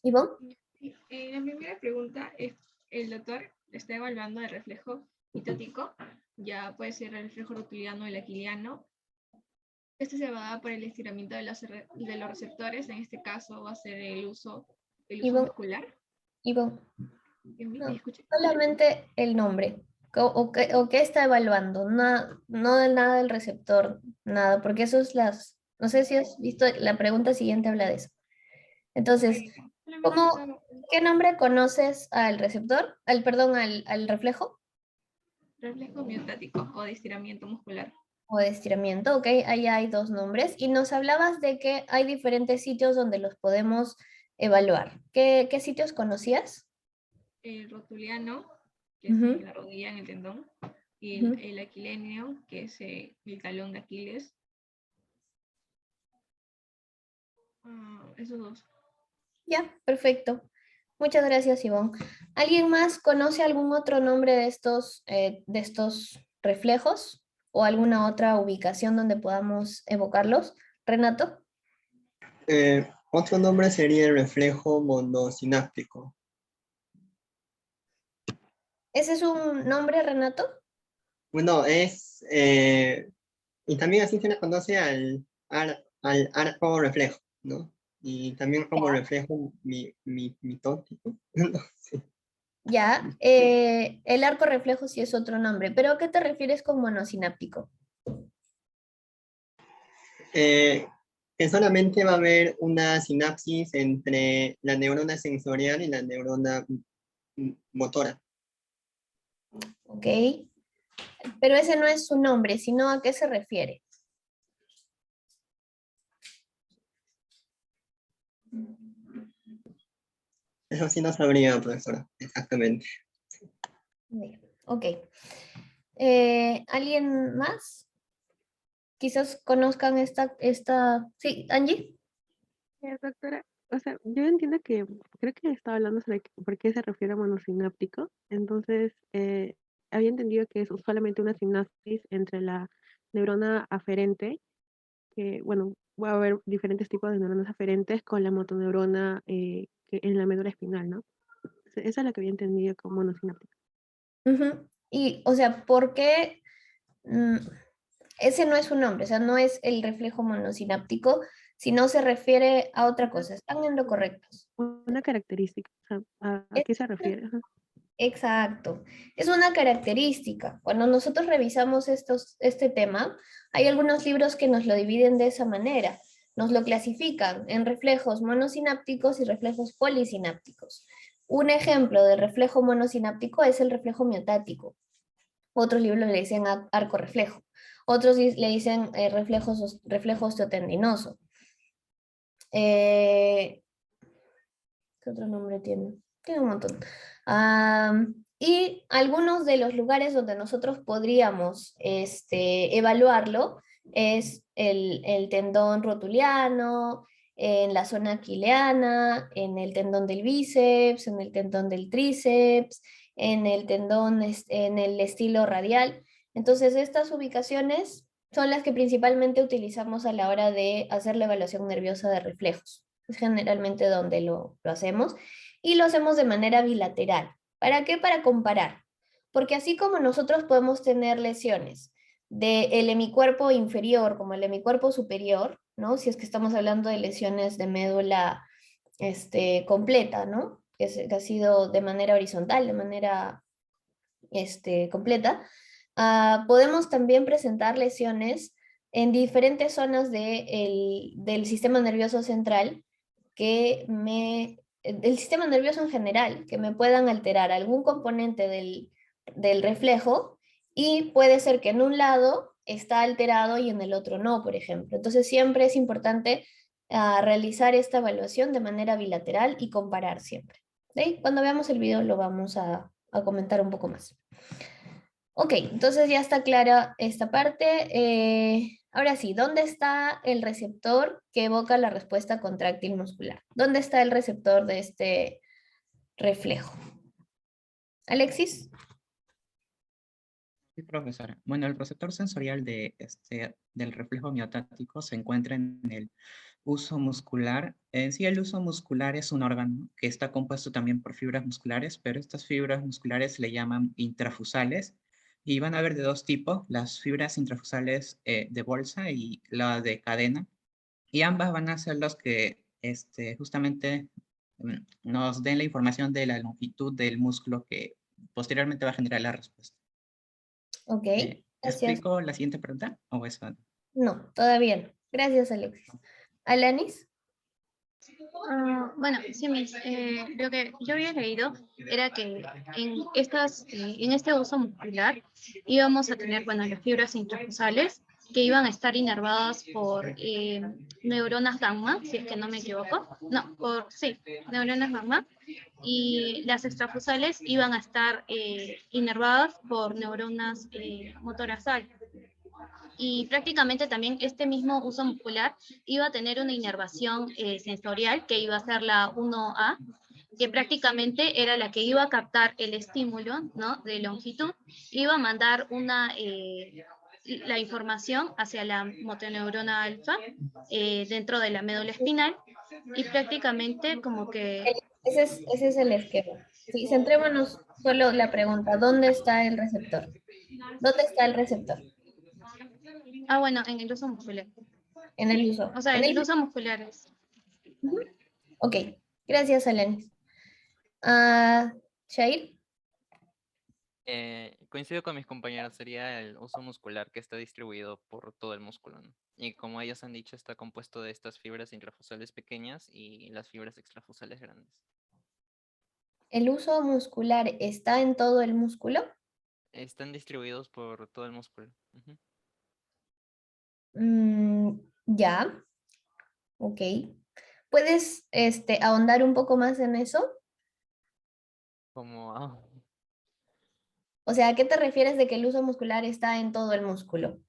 S1: ¿Ivonne?
S2: La primera pregunta es, el doctor está evaluando el reflejo mitótico, ya puede ser el reflejo rotuliano o el aquiliano. Este se va a dar por el estiramiento de los receptores, en este caso va a ser el uso muscular.
S1: Ivonne.
S2: ¿Me escucha?
S1: Solamente el nombre. ¿O qué está evaluando? No de nada del receptor, nada, porque eso es no sé si has visto, la pregunta siguiente habla de eso. Entonces, ¿qué nombre conoces al receptor? Al reflejo.
S2: Reflejo miotático o de estiramiento muscular.
S1: O de estiramiento, ok, ahí hay dos nombres. Y nos hablabas de que hay diferentes sitios donde los podemos evaluar. ¿Qué sitios conocías?
S2: El rotuliano, que es en la rodilla, en el tendón, y el aquilenio, que es el talón de Aquiles. Esos dos.
S1: Ya, perfecto. Muchas gracias, Ivonne. ¿Alguien más conoce algún otro nombre de estos reflejos o alguna otra ubicación donde podamos evocarlos? Renato.
S5: Otro nombre sería el reflejo monosináptico.
S1: ¿Ese es un nombre, Renato?
S5: Bueno, y también así se le conoce al arco reflejo, ¿no? Y también como
S1: Ya.
S5: reflejo mitótico. No sé.
S1: Ya, el arco reflejo sí es otro nombre, pero ¿a qué te refieres con monosináptico?
S5: Que solamente va a haber una sinapsis entre la neurona sensorial y la neurona motora.
S1: ¿Ok? Pero ese no es su nombre, sino a qué se refiere.
S5: Eso sí no sabría, profesora, exactamente.
S1: Bien, ok. ¿Alguien más? Quizás conozcan Sí, Angie.
S4: Doctora, o sea, yo entiendo que creo que estaba hablando sobre por qué se refiere a monosináptico. Entonces, había entendido que es solamente una sinapsis entre la neurona aferente, que, bueno, va a haber diferentes tipos de neuronas aferentes con la motoneurona que en la médula espinal, ¿no? Esa es la que había entendido como monosináptico.
S1: Ujú. Y, o sea, ¿por qué? Ese no es su nombre, o sea, no es el reflejo monosináptico, sino se refiere a otra cosa. Están en lo correcto.
S4: Una característica, o sea, ¿a
S1: Es
S4: qué se refiere? Ajá.
S1: Exacto. Es una característica. Cuando nosotros revisamos este tema, hay algunos libros que nos lo dividen de esa manera. Nos lo clasifican en reflejos monosinápticos y reflejos polisinápticos. Un ejemplo de reflejo monosináptico es el reflejo miotático. Otros libros le dicen arco reflejo. Otros le dicen reflejo osteotendinoso. ¿Qué otro nombre tiene? Tiene un montón. Y algunos de los lugares donde nosotros podríamos evaluarlo es el tendón rotuliano, en la zona aquileana, en el tendón del bíceps, en el tendón del tríceps, en el tendón, en el estilo radial. Entonces, estas ubicaciones son las que principalmente utilizamos a la hora de hacer la evaluación nerviosa de reflejos. Es generalmente donde lo hacemos y lo hacemos de manera bilateral. ¿Para qué? Para comparar. Porque así como nosotros podemos tener lesiones del hemicuerpo inferior como el hemicuerpo superior, ¿no? Si es que estamos hablando de lesiones de médula completa, ¿no? Que ha sido de manera horizontal, de manera completa, podemos también presentar lesiones en diferentes zonas del sistema nervioso central del sistema nervioso en general, que me puedan alterar algún componente del reflejo y puede ser que en un lado está alterado y en el otro no, por ejemplo. Entonces siempre es importante realizar esta evaluación de manera bilateral y comparar siempre. ¿Sí? Cuando veamos el video lo vamos a comentar un poco más. Ok, entonces ya está clara esta parte. Ahora sí, ¿dónde está el receptor que evoca la respuesta contráctil muscular? ¿Dónde está el receptor de este reflejo? Alexis.
S7: Sí, profesora. Bueno, el receptor sensorial del reflejo miotático se encuentra en el uso muscular. En sí, el uso muscular es un órgano que está compuesto también por fibras musculares, pero estas fibras musculares se le llaman intrafusales y van a haber de dos tipos, las fibras intrafusales de bolsa y la de cadena. Y ambas van a ser los que justamente nos den la información de la longitud del músculo que posteriormente va a generar la respuesta.
S1: Ok, gracias.
S7: ¿Explico la siguiente pregunta? ¿O eso?
S1: No, todavía no. Gracias, Alexis. Alanis.
S8: Bueno, sí, lo que yo había leído era que en este uso muscular íbamos a tener, bueno, las fibras intrafusales que iban a estar inervadas por neuronas gamma, si es que no me equivoco. No, sí, neuronas gamma. Y las extrafusales iban a estar inervadas por neuronas motoras alfa. Y prácticamente también este mismo uso muscular iba a tener una inervación sensorial que iba a ser la 1A, que prácticamente era la que iba a captar el estímulo, ¿no?, de longitud, iba a mandar la información hacia la motoneurona alfa dentro de la médula espinal y prácticamente como que...
S1: Ese es el esquema. Sí, centrémonos solo la pregunta, ¿dónde está el receptor? ¿Dónde está el receptor?
S8: Bueno, en el uso muscular.
S1: En el uso.
S8: O sea,
S1: En
S8: en
S1: el...
S8: el uso musculares.
S1: Ujú. Ok, gracias, Alanis. Ah, Shair,
S6: Coincido con mis compañeros, sería el uso muscular que está distribuido por todo el músculo, ¿no? Y como ellos han dicho, está compuesto de estas fibras intrafusales pequeñas y las fibras extrafusales grandes.
S1: ¿el uso muscular está en todo el músculo?
S6: Están distribuidos por todo el músculo. Ujú.
S1: Ya, ok. ¿Puedes ahondar un poco más en eso?
S6: Como,
S1: O sea, ¿a qué te refieres de que el uso muscular está en todo el músculo?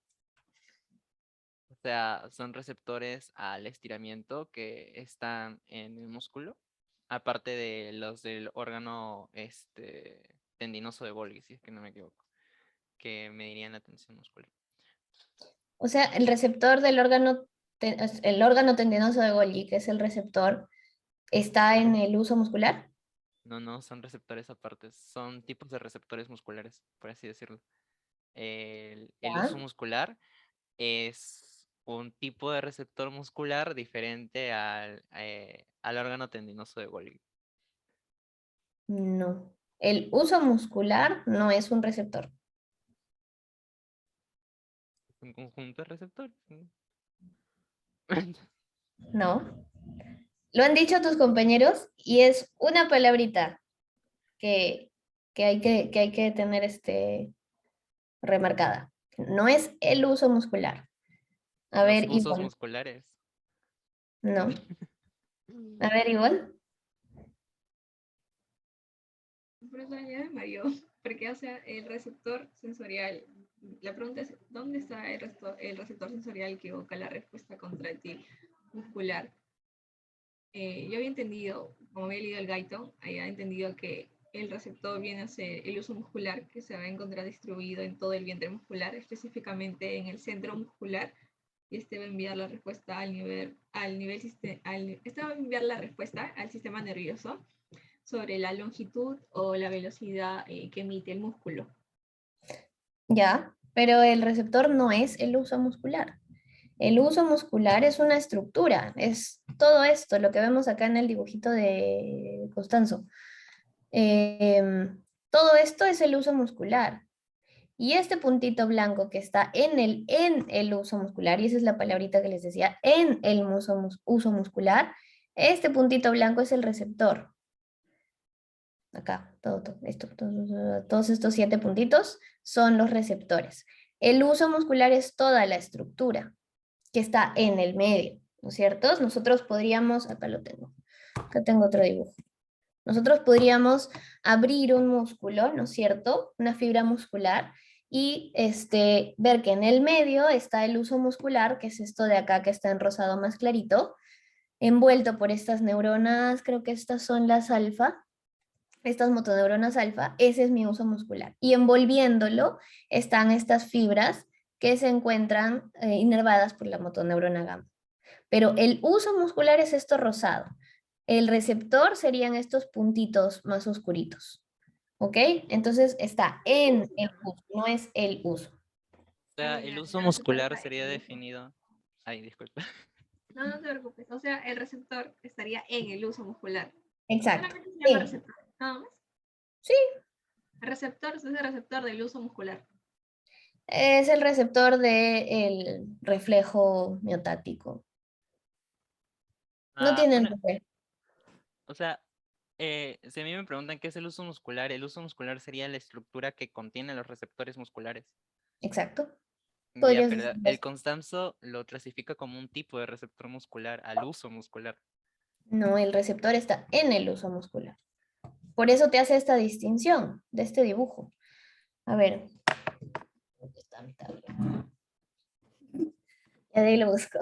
S6: o sea, son receptores al estiramiento que están en el músculo, aparte de los del órgano tendinoso de Golgi, si es que no me equivoco, que medirían la tensión muscular.
S1: O sea, el receptor del órgano, el órgano tendinoso de Golgi, que es el receptor, ¿está en el uso muscular?
S6: No, no, son receptores aparte, son tipos de receptores musculares, por así decirlo. El
S1: Ya.
S6: uso muscular es un tipo de receptor muscular diferente al órgano tendinoso de Golgi.
S1: No. El uso muscular no es un receptor.
S6: Es un conjunto de receptores.
S1: No. Lo han dicho tus compañeros y es una palabrita que, que hay que tener remarcada. No es el uso muscular. A
S6: Los
S1: ver,
S6: usos
S1: igual.
S6: musculares.
S1: No. A ver, igual.
S2: Profesora, ya me mareó, porque o sea, el receptor sensorial, la pregunta es, ¿dónde está el receptor sensorial que evoca la respuesta contractil muscular? Yo había entendido, como había leído el Gaito, había entendido que el receptor viene a ser el uso muscular que se va a encontrar distribuido en todo el vientre muscular, específicamente en el centro muscular, y este va a enviar la respuesta este va a enviar la respuesta al sistema nervioso sobre la longitud o la velocidad que emite el músculo.
S1: Ya, pero el receptor no es el uso muscular. El uso muscular es una estructura, es todo esto, lo que vemos acá en el dibujito de Constanzo. Todo esto es el uso muscular. Y este puntito blanco que está en el uso muscular, y esa es la palabrita que les decía, en el uso muscular, este puntito blanco es el receptor. Acá, todos estos 7 puntitos son los receptores. El uso muscular es toda la estructura que está en el medio, ¿no es cierto? Nosotros podríamos, acá lo tengo, acá tengo otro dibujo. Nosotros podríamos abrir un músculo, ¿no es cierto? Una fibra muscular y ver que en el medio está el uso muscular, que es esto de acá que está en rosado más clarito, envuelto por estas neuronas, creo que estas son las alfa, estas motoneuronas alfa, ese es mi uso muscular. Y envolviéndolo están estas fibras que se encuentran inervadas por la motoneurona gamma. Pero el uso muscular es esto rosado. El receptor serían estos puntitos más oscuritos. ¿Ok? Entonces está en el uso, no es el uso.
S6: O sea, el uso muscular sería definido. Ay, disculpa.
S2: No, no te preocupes. O sea, el receptor estaría en el uso muscular.
S1: Exacto.
S2: Solamente se llama
S1: Sí.
S2: receptor. Nada más.
S1: Sí,
S2: El receptor es el receptor del uso muscular.
S1: es el receptor del reflejo miotático. No tienen nombre.
S6: O sea, si a mí me preguntan qué es el uso muscular sería la estructura que contiene los receptores musculares.
S1: Exacto.
S6: Ya,
S1: Podrías
S6: pero
S1: decir
S6: el
S1: eso.
S6: Constanzo lo clasifica como un tipo de receptor muscular al uso muscular.
S1: No, el receptor está en el uso muscular. Por eso te hace esta distinción de este dibujo. A ver. ¿Dónde está mi tablet? Ya de ahí lo busco.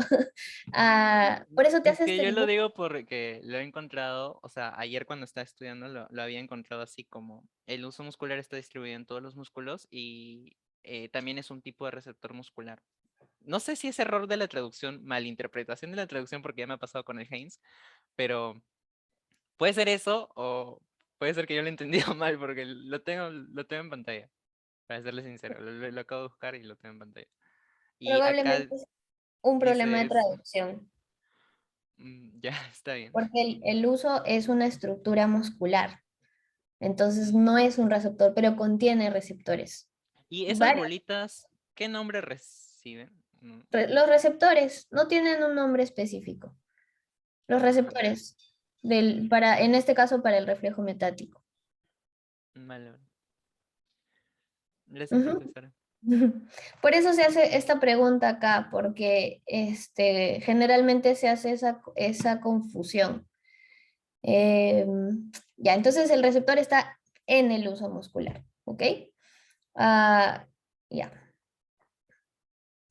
S1: Por eso te
S6: Es
S1: hace
S6: que
S1: este
S6: yo lo
S1: dibujo.
S6: digo porque lo he encontrado, o sea, ayer cuando estaba estudiando lo había encontrado así como el uso muscular está distribuido en todos los músculos y también es un tipo de receptor muscular. No sé si es error de la traducción, malinterpretación de la traducción porque ya me ha pasado con el Haynes, pero puede ser eso o puede ser que yo lo he entendido mal porque lo tengo en pantalla, para serles sincero, lo acabo de buscar y lo tengo en pantalla. Y acá,
S1: Probablemente un
S6: Dice
S1: problema de
S6: eso.
S1: traducción,
S6: Ya, está bien.
S1: porque el uso es una estructura muscular, entonces no es un receptor, pero contiene receptores.
S6: ¿Y esas
S1: Varios
S6: bolitas, qué nombre reciben?
S1: los receptores no tienen un nombre específico. Los
S6: Ah,
S1: receptores, en este caso para el reflejo metático.
S6: vale, vale. Gracias,
S1: Ujú.
S6: profesora.
S1: Por eso se hace esta pregunta acá, porque generalmente se hace esa confusión. Ya, entonces el receptor está en el uso muscular, ¿ok? Ah, ya,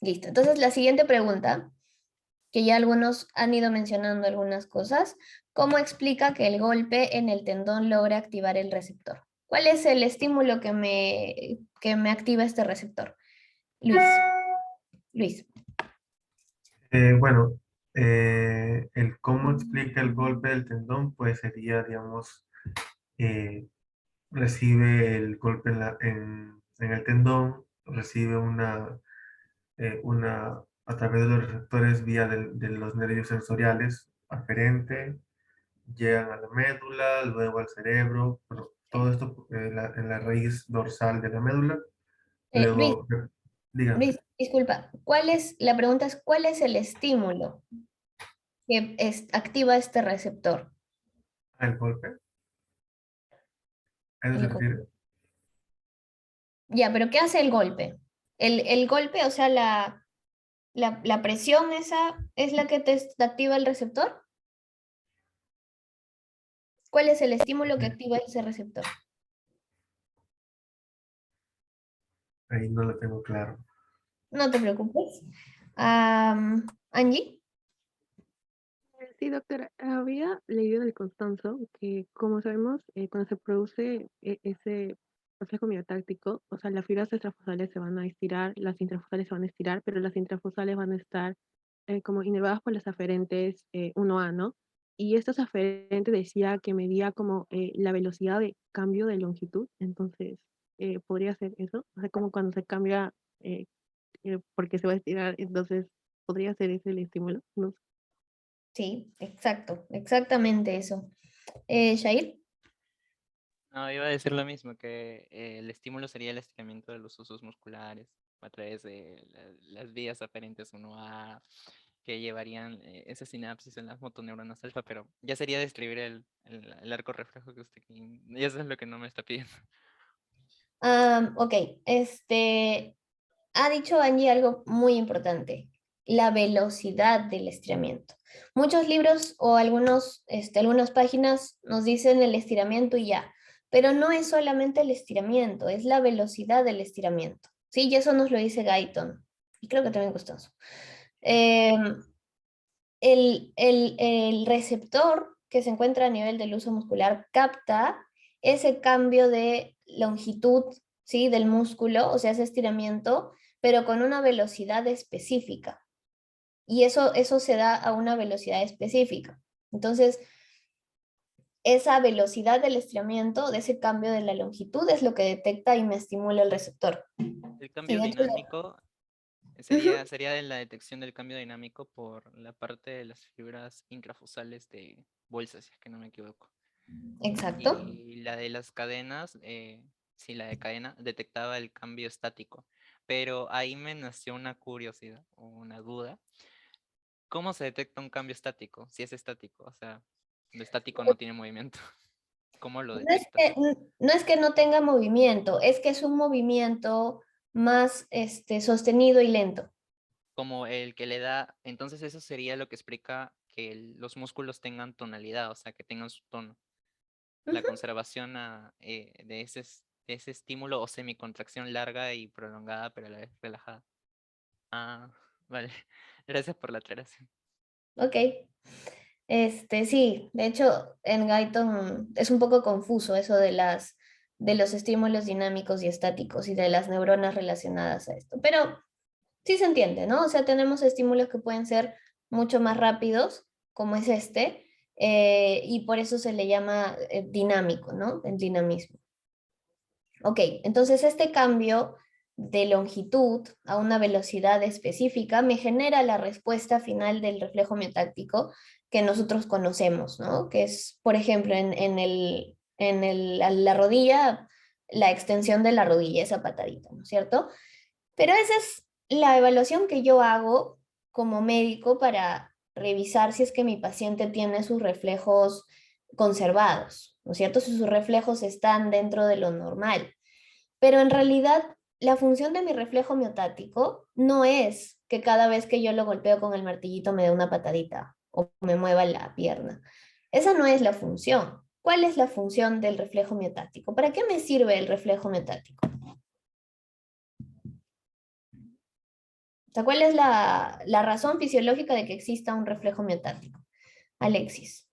S1: listo. Entonces la siguiente pregunta, que ya algunos han ido mencionando algunas cosas, ¿cómo explica que el golpe en el tendón logra activar el receptor? ¿Cuál es el estímulo que me activa este receptor? Luis. Luis.
S3: Bueno, el cómo explica el golpe del tendón, pues sería, digamos, eh, recibe el golpe en el tendón, recibe a través de los receptores vía de los nervios sensoriales aferente, llegan a la médula, luego al cerebro, pero todo esto en la raíz dorsal de la médula.
S1: Luis,
S3: Luego, díganme,
S1: Luis, disculpa, la pregunta es, ¿cuál es el estímulo que activa este receptor?
S3: ¿el golpe? ¿A eso se
S1: El golpe.
S3: refiere?
S1: Ya, pero ¿qué hace el golpe? El golpe, o sea, la presión esa, ¿es la que te activa el receptor? ¿Cuál es el estímulo que activa ese receptor?
S3: Ahí no lo tengo claro.
S1: No te preocupes. Angie.
S4: Sí, doctora, había leído en el Constanzo que, como sabemos, cuando se produce ese reflejo miotáctico, o sea, las fibras extrafusales se van a estirar, las intrafusales se van a estirar, pero las intrafusales van a estar como inervadas por las aferentes 1A, ¿no? Y estos aferentes decía que medía como la velocidad de cambio de longitud, entonces, ¿podría ser eso? O sea, como cuando se cambia, porque se va a estirar, entonces, ¿podría ser ese el estímulo? No sé.
S1: Sí, exacto, exactamente eso. Shair.
S6: No, iba a decir lo mismo, que el estímulo sería el estiramiento de los usos musculares a través de las vías aferentes 1A que llevarían esa sinapsis en las motoneuronas alfa, pero ya sería describir el arco reflejo que usted, y eso es lo que no me está pidiendo.
S1: Ok, ha dicho Angie algo muy importante, la velocidad del estiramiento. Muchos libros o algunas páginas nos dicen el estiramiento y ya, pero no es solamente el estiramiento, es la velocidad del estiramiento. Sí, y eso nos lo dice Guyton, y creo que también Costanzo. Em, el receptor que se encuentra a nivel del uso muscular capta ese cambio de longitud, ¿sí? Del músculo, o sea, ese estiramiento, pero con una velocidad específica. Y eso se da a una velocidad específica. Entonces, esa velocidad del estiramiento, de ese cambio de la longitud, es lo que detecta y me estimula el receptor.
S6: El
S1: Y
S6: cambio
S1: de hecho,
S6: dinámico
S1: ujú,
S6: sería de la detección del cambio dinámico por la parte de las fibras intrafusales de bolsa, si es que no me equivoco.
S1: exacto.
S6: Y la de las cadenas, sí, la de cadena detectaba el cambio estático. Pero ahí me nació una curiosidad o una duda. ¿Cómo se detecta un cambio estático? Si es estático, o sea, lo estático no tiene movimiento. ¿Cómo lo detectas?
S1: No es que no tenga movimiento, es que es un movimiento más sostenido y lento.
S6: Como el que le da, entonces eso sería lo que explica que los músculos tengan tonalidad, o sea, que tengan su tono. La
S1: Ujú.
S6: conservación de ese estímulo o semicontracción larga y prolongada, pero a la vez relajada. Ah, vale. Gracias por la aclaración.
S1: Ok. Sí, de hecho, en Guyton es un poco confuso eso de los estímulos dinámicos y estáticos y de las neuronas relacionadas a esto, pero sí se entiende, ¿no? O sea, tenemos estímulos que pueden ser mucho más rápidos, como es y por eso se le llama dinámico, ¿no? El dinamismo. Ok, entonces este cambio de longitud a una velocidad específica me genera la respuesta final del reflejo miotáctico que nosotros conocemos, ¿no? Que es, por ejemplo, a la rodilla, la extensión de la rodilla, esa patadita, ¿no es cierto? Pero esa es la evaluación que yo hago como médico para revisar si es que mi paciente tiene sus reflejos conservados, ¿no es cierto? Si sus reflejos están dentro de lo normal. Pero en realidad, la función de mi reflejo miotático no es que cada vez que yo lo golpeo con el martillito me dé una patadita o me mueva la pierna. Esa no es la función. ¿Cuál es la función del reflejo miotático? ¿Para qué me sirve el reflejo miotático? O sea, ¿cuál es la razón fisiológica de que exista un reflejo miotático? Alexis.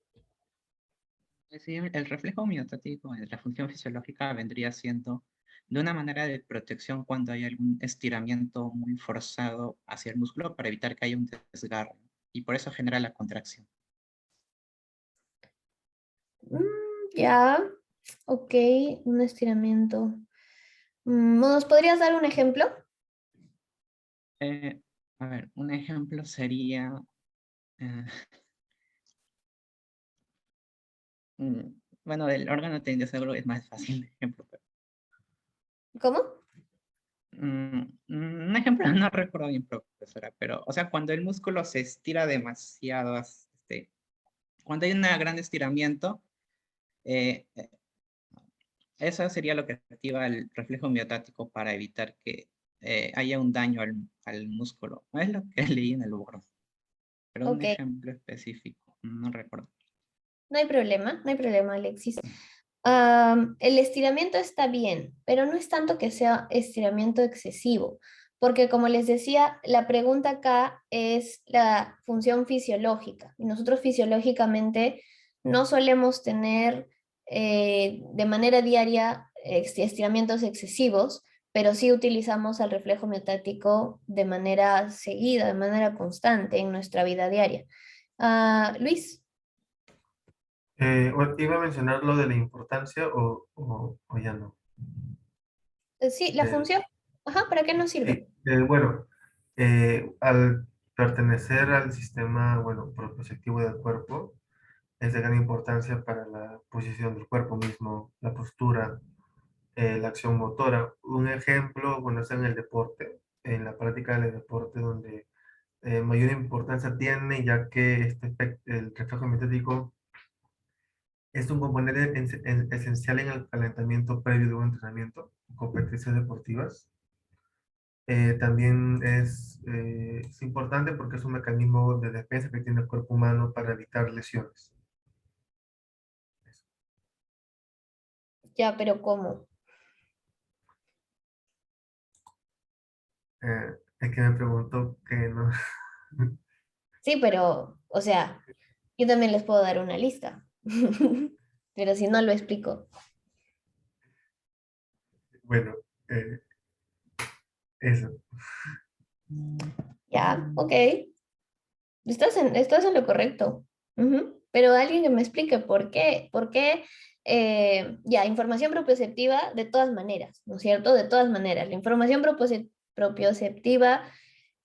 S7: Sí, el reflejo miotático, la función fisiológica vendría siendo de una manera de protección cuando hay algún estiramiento muy forzado hacia el músculo para evitar que haya un desgarro. Y por eso genera la contracción.
S1: Ya, ok, un estiramiento. ¿Nos podrías dar un ejemplo?
S7: Eh, a ver, un ejemplo sería... eh, bueno, del órgano tendido seguro es más fácil de ejemplo.
S1: ¿Cómo?
S7: Un ejemplo, no recuerdo bien, profesora, pero, o sea, cuando el músculo se estira demasiado, cuando hay un gran estiramiento, eh, eh, eso sería lo que activa el reflejo miotático para evitar que haya un daño al músculo. Es lo que leí en el libro, pero un
S1: Ok,
S7: ejemplo específico, no recuerdo.
S1: no hay problema, Alexis. El estiramiento está bien, pero no es tanto que sea estiramiento excesivo, porque como les decía, la pregunta acá es la función fisiológica. Y nosotros fisiológicamente no solemos tener de manera diaria estiramientos excesivos, pero sí utilizamos el reflejo miotático de manera seguida, de manera constante en nuestra vida diaria. Luis.
S3: ¿Iba a mencionar lo de la importancia o ya no?
S1: Sí, la
S3: Eh,
S1: función. Ajá, ¿para qué nos sirve?
S3: sí, bueno, al pertenecer al sistema, bueno, propioceptivo del cuerpo, es de gran importancia para la posición del cuerpo mismo, la postura, la acción motora. Un ejemplo, bueno, es en el deporte, en la práctica del deporte, donde mayor importancia tiene, ya que el reflejo miotático es un componente esencial en el calentamiento previo de un entrenamiento, competencias deportivas. También es importante porque es un mecanismo de defensa que tiene el cuerpo humano para evitar lesiones.
S1: Ya, pero ¿cómo?
S3: Es que me preguntó que no.
S1: Sí, pero, o sea, yo también les puedo dar una lista. Pero si no lo explico.
S3: Bueno, eso.
S1: Ya, ok. Estás en lo correcto. Ujú. Pero alguien que me explique por qué. ¿Por qué? Ya, información propioceptiva de todas maneras, ¿no es cierto? De todas maneras. La información propioceptiva,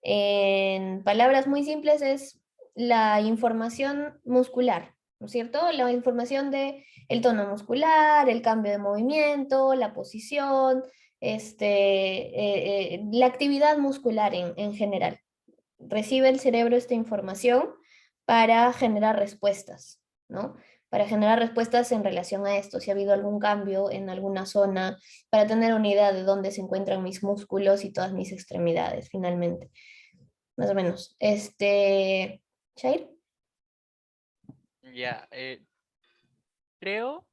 S1: en palabras muy simples, es la información muscular, ¿no es cierto? La información de el tono muscular, el cambio de movimiento, la posición, la actividad muscular en general. Recibe el cerebro esta información para generar respuestas, ¿no? Para generar respuestas en relación a esto, si ha habido algún cambio en alguna zona, para tener una idea de dónde se encuentran mis músculos y todas mis extremidades, finalmente. Más o menos. Shair.
S6: Ya, creo,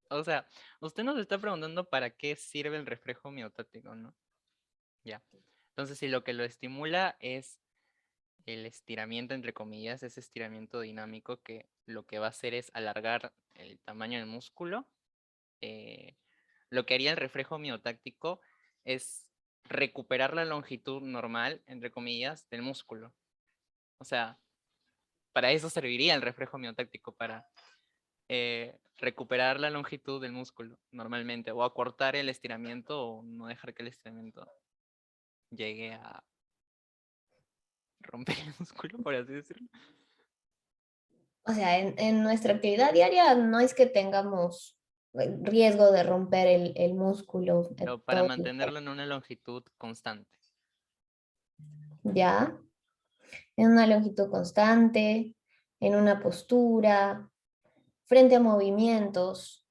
S6: o sea, usted nos está preguntando para qué sirve el reflejo miotático, ¿no? Ya. Entonces, si lo que lo estimula es el estiramiento, entre comillas, ese estiramiento dinámico que lo que va a hacer es alargar el tamaño del músculo, eh, lo que haría el reflejo miotáctico es recuperar la longitud normal, entre comillas, del músculo. O sea, para eso serviría el reflejo miotáctico, para recuperar la longitud del músculo normalmente, o acortar el estiramiento, o no dejar que el estiramiento llegue a romper el músculo, por así decirlo.
S1: O sea, en nuestra actividad diaria no es que tengamos riesgo de romper el músculo.
S6: Pero para mantenerlo en una longitud constante.
S1: Ya, en una longitud constante, en una postura, frente a movimientos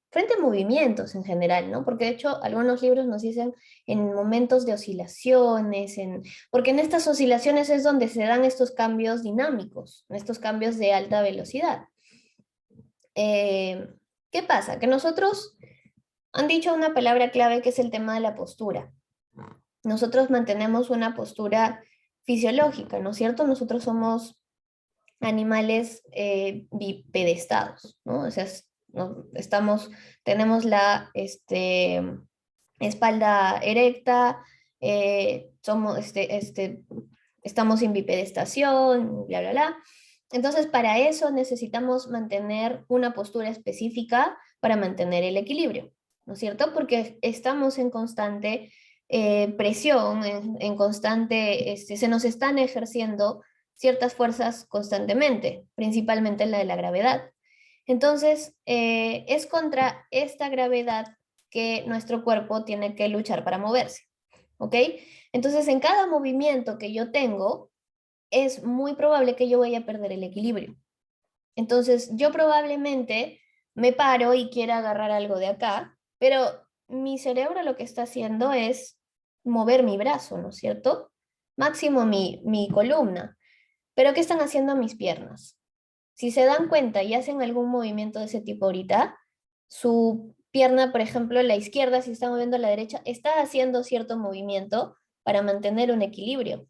S1: en general, ¿no? Porque de hecho algunos libros nos dicen en momentos de oscilaciones, porque en estas oscilaciones es donde se dan estos cambios dinámicos, estos cambios de alta velocidad. ¿Qué pasa? Que nosotros han dicho una palabra clave que es el tema de la postura. Nosotros mantenemos una postura fisiológica, ¿no es cierto? Nosotros somos animales bipedestados, ¿no? O sea, tenemos la espalda erecta, estamos en bipedestación, bla, bla, bla. Entonces, para eso necesitamos mantener una postura específica para mantener el equilibrio, ¿no es cierto? Porque estamos en constante presión, en constante, se nos están ejerciendo ciertas fuerzas constantemente, principalmente la de la gravedad. Entonces, es contra esta gravedad que nuestro cuerpo tiene que luchar para moverse, ¿ok? Entonces, en cada movimiento que yo tengo, es muy probable que yo vaya a perder el equilibrio. Entonces, yo probablemente me paro y quiera agarrar algo de acá, pero mi cerebro lo que está haciendo es mover mi brazo, ¿no es cierto? Máximo mi columna. Pero ¿qué están haciendo mis piernas? Si se dan cuenta y hacen algún movimiento de ese tipo ahorita, su pierna, por ejemplo, la izquierda, si está moviendo a la derecha, está haciendo cierto movimiento para mantener un equilibrio,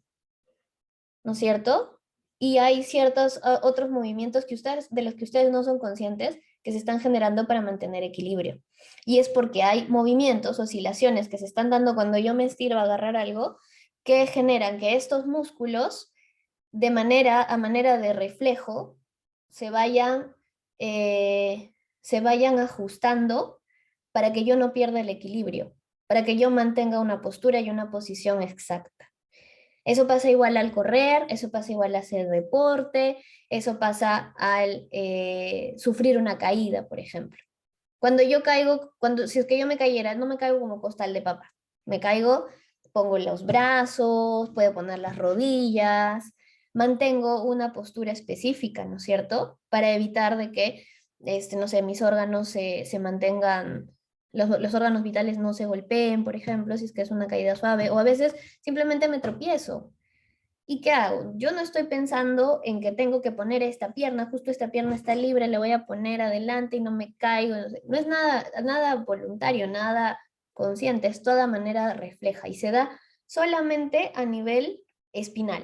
S1: ¿no es cierto? Y hay ciertos otros movimientos de los que ustedes no son conscientes que se están generando para mantener equilibrio. Y es porque hay movimientos, oscilaciones que se están dando cuando yo me estiro a agarrar algo, que generan que estos músculos a manera de reflejo se vayan, se vayan ajustando para que yo no pierda el equilibrio, para que yo mantenga una postura y una posición exacta. Eso pasa igual al correr, eso pasa igual a hacer deporte, eso pasa al sufrir una caída, por ejemplo. Cuando yo caigo, si es que yo me cayera, no me caigo como costal de papa, me caigo, pongo los brazos, puedo poner las rodillas, mantengo una postura específica, ¿no es cierto? Para evitar de que, no sé, mis órganos se mantengan, los órganos vitales no se golpeen, por ejemplo, si es que es una caída suave, o a veces simplemente me tropiezo. ¿Y qué hago? Yo no estoy pensando en que tengo que poner esta pierna, justo esta pierna está libre, le voy a poner adelante y no me caigo. No es nada voluntario, nada consciente, es toda manera refleja y se da solamente a nivel espinal.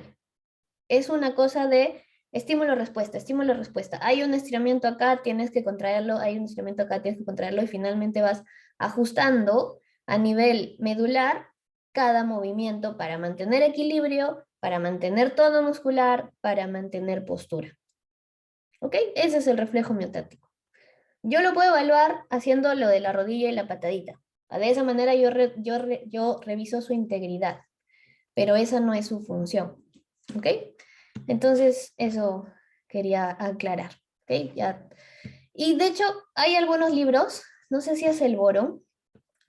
S1: Es una cosa de estímulo-respuesta, estímulo-respuesta. Hay un estiramiento acá, tienes que contraerlo, hay un estiramiento acá, tienes que contraerlo y finalmente vas ajustando a nivel medular cada movimiento para mantener equilibrio, para mantener tono muscular, para mantener postura. ¿Ok? Ese es el reflejo miotático. Yo lo puedo evaluar haciendo lo de la rodilla y la patadita. De esa manera yo reviso su integridad, pero esa no es su función. ¿Ok? Entonces, eso quería aclarar. ¿Ok? Ya. Y de hecho, hay algunos libros, no sé si es el Borón,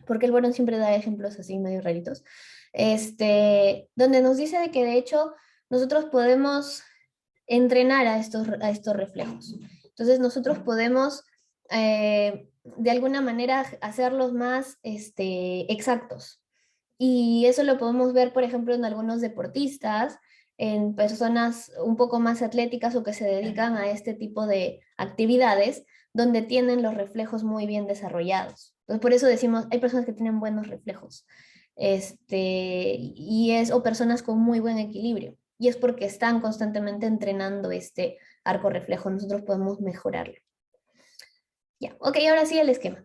S1: porque el Borón siempre da ejemplos así medio raritos, donde nos dice de que de hecho nosotros podemos entrenar a estos reflejos. Entonces nosotros podemos de alguna manera hacerlos más exactos. Y eso lo podemos ver, por ejemplo, en algunos deportistas, en personas un poco más atléticas o que se dedican a este tipo de actividades, donde tienen los reflejos muy bien desarrollados. Entonces, por eso decimos, hay personas que tienen buenos reflejos, o personas con muy buen equilibrio. Y es porque están constantemente entrenando este arco reflejo. Nosotros podemos mejorarlo. Ya, ok, ahora sí el esquema.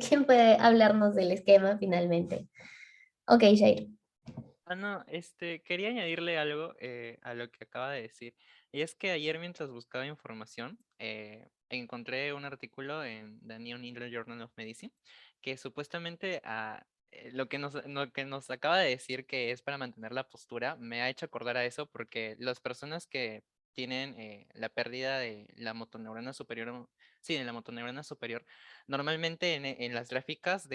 S1: ¿Quién puede hablarnos del esquema finalmente? Ok, Jair.
S6: No, quería añadirle algo a lo que acaba de decir. Y es que ayer mientras buscaba información, encontré un artículo en The New England Journal of Medicine que supuestamente lo que nos acaba de decir que es para mantener la postura me ha hecho acordar a eso porque las personas que tienen la pérdida de la motoneurona superior, sí, de la motoneurona superior, normalmente en las gráficas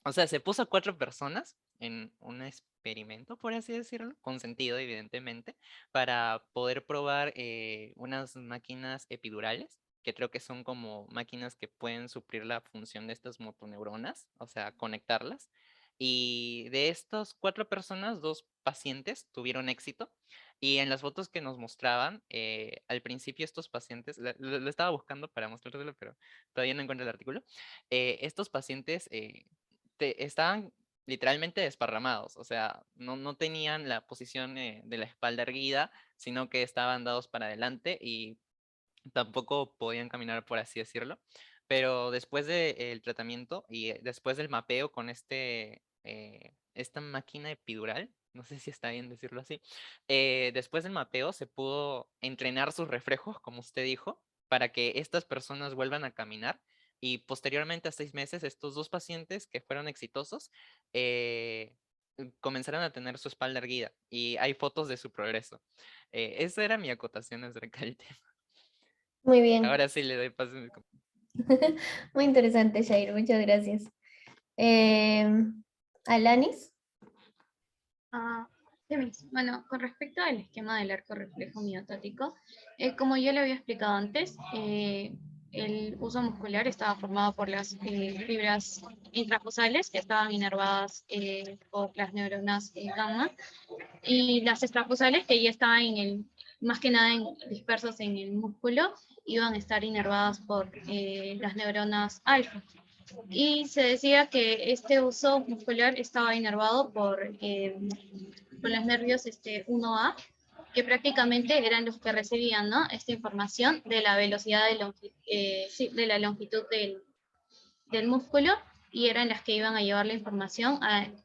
S6: o sea, se puso a 4 personas en un experimento, por así decirlo, con sentido, evidentemente, para poder probar unas máquinas epidurales, que creo que son como máquinas que pueden suplir la función de estas motoneuronas, o sea, conectarlas. Y de estas 4 personas, 2 pacientes tuvieron éxito. Y en las fotos que nos mostraban, al principio estos pacientes, lo estaba buscando para mostrártelo, pero todavía no encuentro el artículo. Estos pacientes estaban literalmente desparramados, o sea, no tenían la posición de la espalda erguida, sino que estaban dados para adelante y tampoco podían caminar, por así decirlo. Pero después del tratamiento y después del mapeo con esta máquina epidural, no sé si está bien decirlo así, después del mapeo se pudo entrenar sus reflejos, como usted dijo, para que estas personas vuelvan a caminar y posteriormente a 6 meses estos 2 pacientes que fueron exitosos comenzaron a tener su espalda erguida y hay fotos de su progreso. Esa era mi acotación acerca del tema.
S1: Muy bien.
S6: Ahora sí le doy paso.
S1: Muy interesante, Shair. Muchas gracias. Alanis.
S8: Sí, bueno, con respecto al esquema del arco reflejo miotático, como yo le había explicado antes, el uso muscular estaba formado por las fibras intrafusales que estaban inervadas por las neuronas gamma y las extrafusales que ya estaban más que nada dispersos en el músculo, iban a estar inervadas por las neuronas alfa. Y se decía que este uso muscular estaba inervado por los nervios 1A, que prácticamente eran los que recibían, ¿no?, esta información de la velocidad de la longitud del músculo, y eran las que iban a llevar la información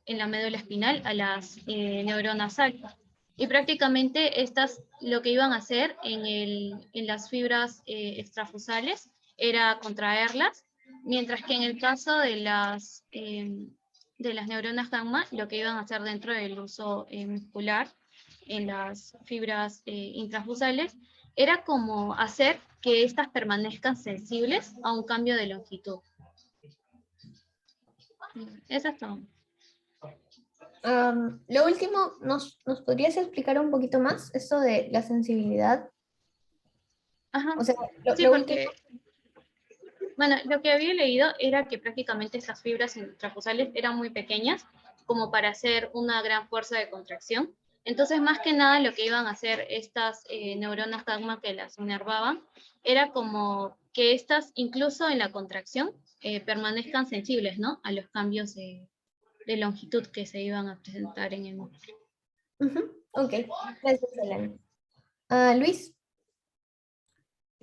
S8: en la médula espinal a las neuronas alfa. Y prácticamente estas lo que iban a hacer en las fibras extrafusales era contraerlas, mientras que en el caso de las neuronas gamma, lo que iban a hacer dentro del uso muscular en las fibras intrafusales era como hacer que estas permanezcan sensibles a un cambio de longitud. Eso es todo.
S1: Lo último, ¿nos podrías explicar un poquito más esto de la sensibilidad?
S8: Ajá.
S1: O sea,
S8: Sí,
S1: lo último.
S8: porque, bueno, lo que había leído era que prácticamente estas fibras intrafusales eran muy pequeñas como para hacer una gran fuerza de contracción. Entonces, más que nada, lo que iban a hacer estas neuronas gamma que las inervaban era como que estas, incluso en la contracción, permanezcan sensibles, ¿no?, a los cambios de longitud que se iban a presentar en el músculo.
S1: Ok, gracias, Alanis. Luis.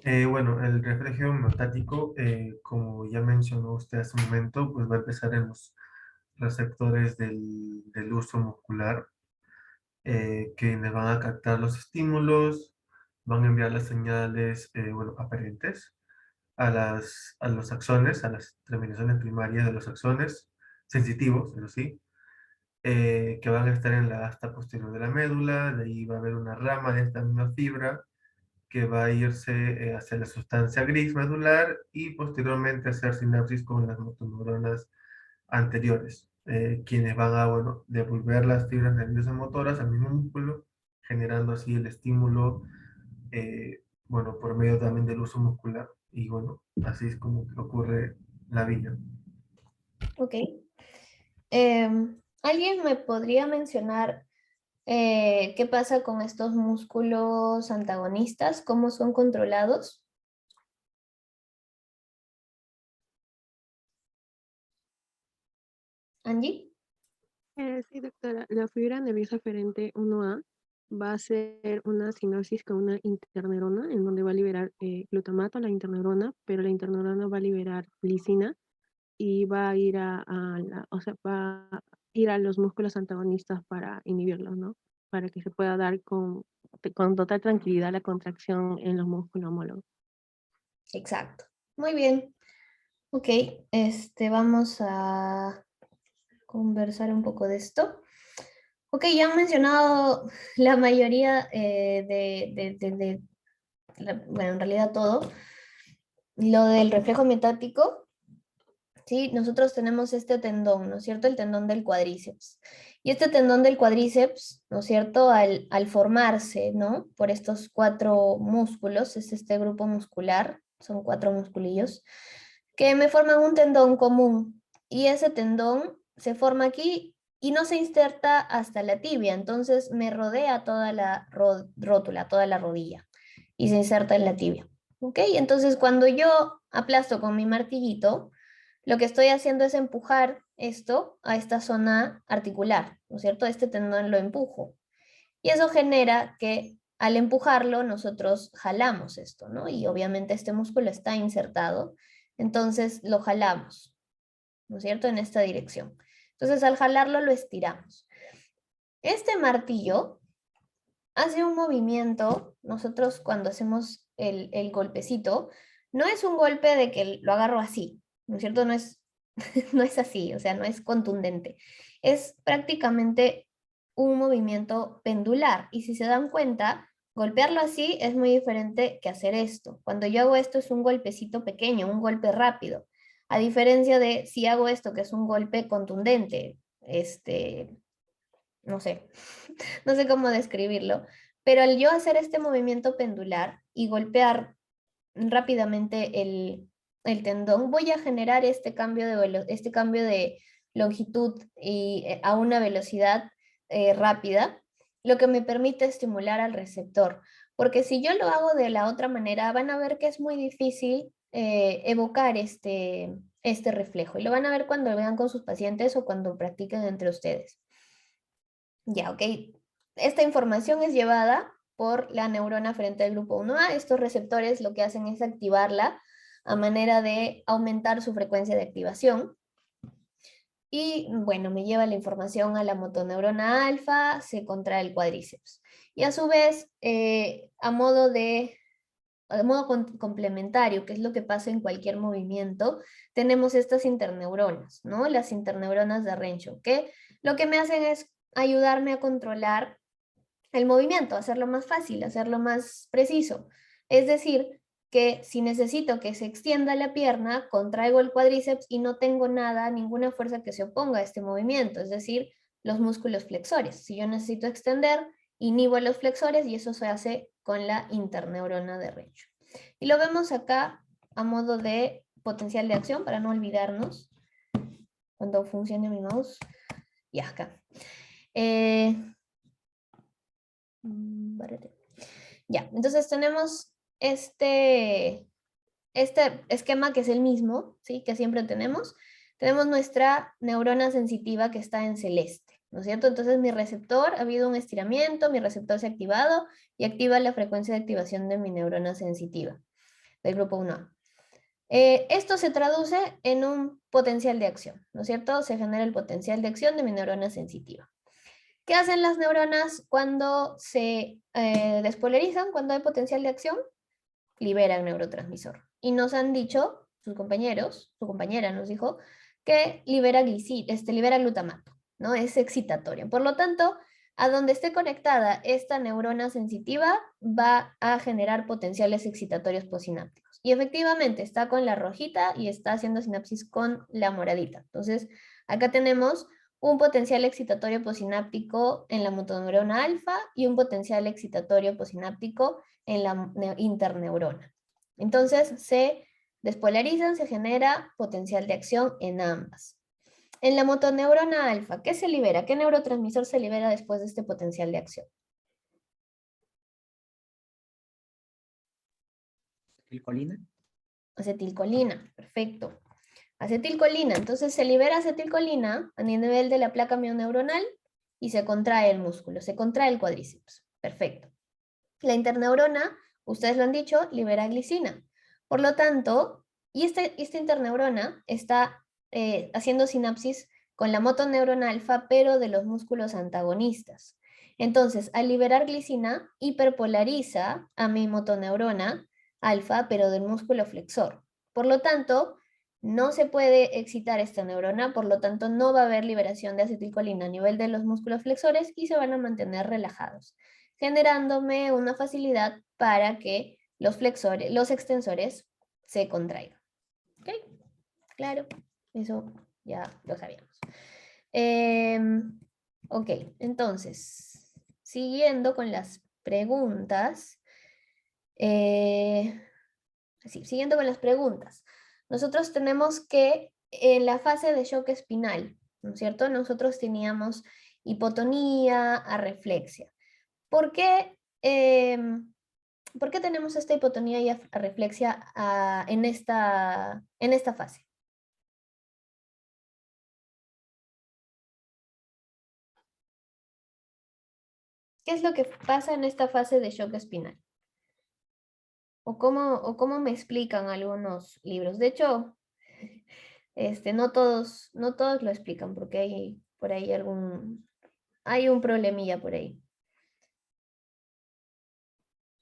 S3: Bueno, el reflejo miotático, como ya mencionó usted hace un momento, pues va a empezar en los receptores del uso muscular, que le van a captar los estímulos, van a enviar las señales, bueno, aparentes a los axones, a las terminaciones primarias de los axones, sensitivos, pero sí, que van a estar en la asta posterior de la médula. De ahí va a haber una rama de esta misma fibra que va a irse hacia la sustancia gris medular y posteriormente hacer sinapsis con las motoneuronas anteriores, quienes van a, bueno, devolver las fibras nerviosas motoras al mismo músculo, generando así el estímulo, bueno, por medio también del uso muscular. Y bueno, así es como ocurre la vida.
S1: Ok. ¿Alguien me podría mencionar qué pasa con estos músculos antagonistas? ¿Cómo son controlados? Angie.
S4: Sí, doctora. La fibra nerviosa aferente 1A va a hacer una sinapsis con una interneurona en donde va a liberar glutamato a la interneurona, pero la interneurona va a liberar glicina y va a ir o sea, va a ir a los músculos antagonistas para inhibirlos, ¿no? Para que se pueda dar con con total tranquilidad la contracción en los músculos homólogos.
S1: Exacto. Muy bien. Ok, vamos a conversar un poco de esto. Ok, ya han mencionado la mayoría bueno, en realidad todo. Lo del reflejo miotático, ¿sí? Nosotros tenemos este tendón, ¿no es cierto? El tendón del cuádriceps. Y este tendón del cuádriceps, ¿no es cierto? Al formarse, ¿no? Por estos 4 músculos, es este grupo muscular, son 4 musculillos, que me forman un tendón común. Y ese tendón se forma aquí y no se inserta hasta la tibia, entonces me rodea toda la rótula, toda la rodilla, y se inserta en la tibia. ¿Ok? Entonces cuando yo aplasto con mi martillito, lo que estoy haciendo es empujar esto a esta zona articular, ¿no es cierto? Este tendón lo empujo. Y eso genera que al empujarlo nosotros jalamos esto, ¿no? Y obviamente este músculo está insertado, entonces lo jalamos, ¿no es cierto? En esta dirección. Entonces al jalarlo lo estiramos. Este martillo hace un movimiento, nosotros cuando hacemos el golpecito, no es un golpe de que lo agarro así, ¿no es cierto? No es, no es así, o sea, no es contundente. Es prácticamente un movimiento pendular. Y si se dan cuenta, golpearlo así es muy diferente que hacer esto. Cuando yo hago esto es un golpecito pequeño, un golpe rápido. A diferencia de si hago esto, que es un golpe contundente, no sé, no sé cómo describirlo, pero al yo hacer este movimiento pendular y golpear rápidamente el tendón, voy a generar este cambio de longitud y a una velocidad rápida, lo que me permite estimular al receptor. Porque si yo lo hago de la otra manera, van a ver que es muy difícil evocar este reflejo. Y lo van a ver cuando vean con sus pacientes o cuando practiquen entre ustedes. Ya, ok. Esta información es llevada por la neurona frente al grupo 1A. Estos receptores lo que hacen es activarla a manera de aumentar su frecuencia de activación. Y bueno, me lleva la información a la motoneurona alfa, se contrae el cuádriceps. Y a su vez, a modo complementario, que es lo que pasa en cualquier movimiento, tenemos estas interneuronas, ¿no? Las interneuronas de Renshaw, que lo que me hacen es ayudarme a controlar el movimiento, hacerlo más fácil, hacerlo más preciso. Es decir, que si necesito que se extienda la pierna, contraigo el cuádriceps y no tengo nada, ninguna fuerza que se oponga a este movimiento, es decir, los músculos flexores. Si yo necesito extender, inhibo los flexores y eso se hace con la interneurona de Renshaw. Y lo vemos acá a modo de potencial de acción para no olvidarnos cuando funcione mi mouse. Y acá. Ya, entonces tenemos este esquema que es el mismo, ¿sí? Que siempre tenemos. Tenemos nuestra neurona sensitiva que está en celeste, ¿no es cierto? Entonces mi receptor, ha habido un estiramiento, mi receptor se ha activado y activa la frecuencia de activación de mi neurona sensitiva, del grupo 1A. Esto se traduce en un potencial de acción, ¿no es cierto? Se genera el potencial de acción de mi neurona sensitiva. ¿Qué hacen las neuronas cuando se despolarizan, cuando hay potencial de acción? Liberan neurotransmisor. Y nos han dicho, sus compañeros, su compañera nos dijo, que libera glutamato, ¿no? Es excitatorio. Por lo tanto, a donde esté conectada esta neurona sensitiva, va a generar potenciales excitatorios postsinápticos. Y efectivamente, está con la rojita y está haciendo sinapsis con la moradita. Entonces, acá tenemos un potencial excitatorio postsináptico en la motoneurona alfa y un potencial excitatorio postsináptico en la interneurona. Entonces se despolarizan, se genera potencial de acción en ambas. En la motoneurona alfa, ¿qué se libera? ¿Qué neurotransmisor se libera después de este potencial de acción?
S7: ¿Acetilcolina?
S1: Acetilcolina, perfecto. Acetilcolina, entonces se libera acetilcolina a nivel de la placa mioneuronal y se contrae el músculo, se contrae el cuádriceps. Perfecto. La interneurona, ustedes lo han dicho, libera glicina. Por lo tanto, esta interneurona está haciendo sinapsis con la motoneurona alfa, pero de los músculos antagonistas. Entonces, al liberar glicina, hiperpolariza a mi motoneurona alfa, pero del músculo flexor. Por lo tanto, no se puede excitar esta neurona, por lo tanto, no va a haber liberación de acetilcolina a nivel de los músculos flexores y se van a mantener relajados, generándome una facilidad para que los extensores se contraigan. ¿Ok? Claro, eso ya lo sabíamos. Ok, entonces, siguiendo con las preguntas. Siguiendo con las preguntas. Nosotros tenemos que, en la fase de shock espinal, ¿no es cierto? Nosotros teníamos hipotonía, arreflexia. ¿Por qué, ¿por qué tenemos esta hipotonía y arreflexia en esta fase? ¿Qué es lo que pasa en esta fase de shock espinal? ¿O cómo me explican algunos libros? De hecho, no todos lo explican porque hay por ahí hay un problemilla por ahí.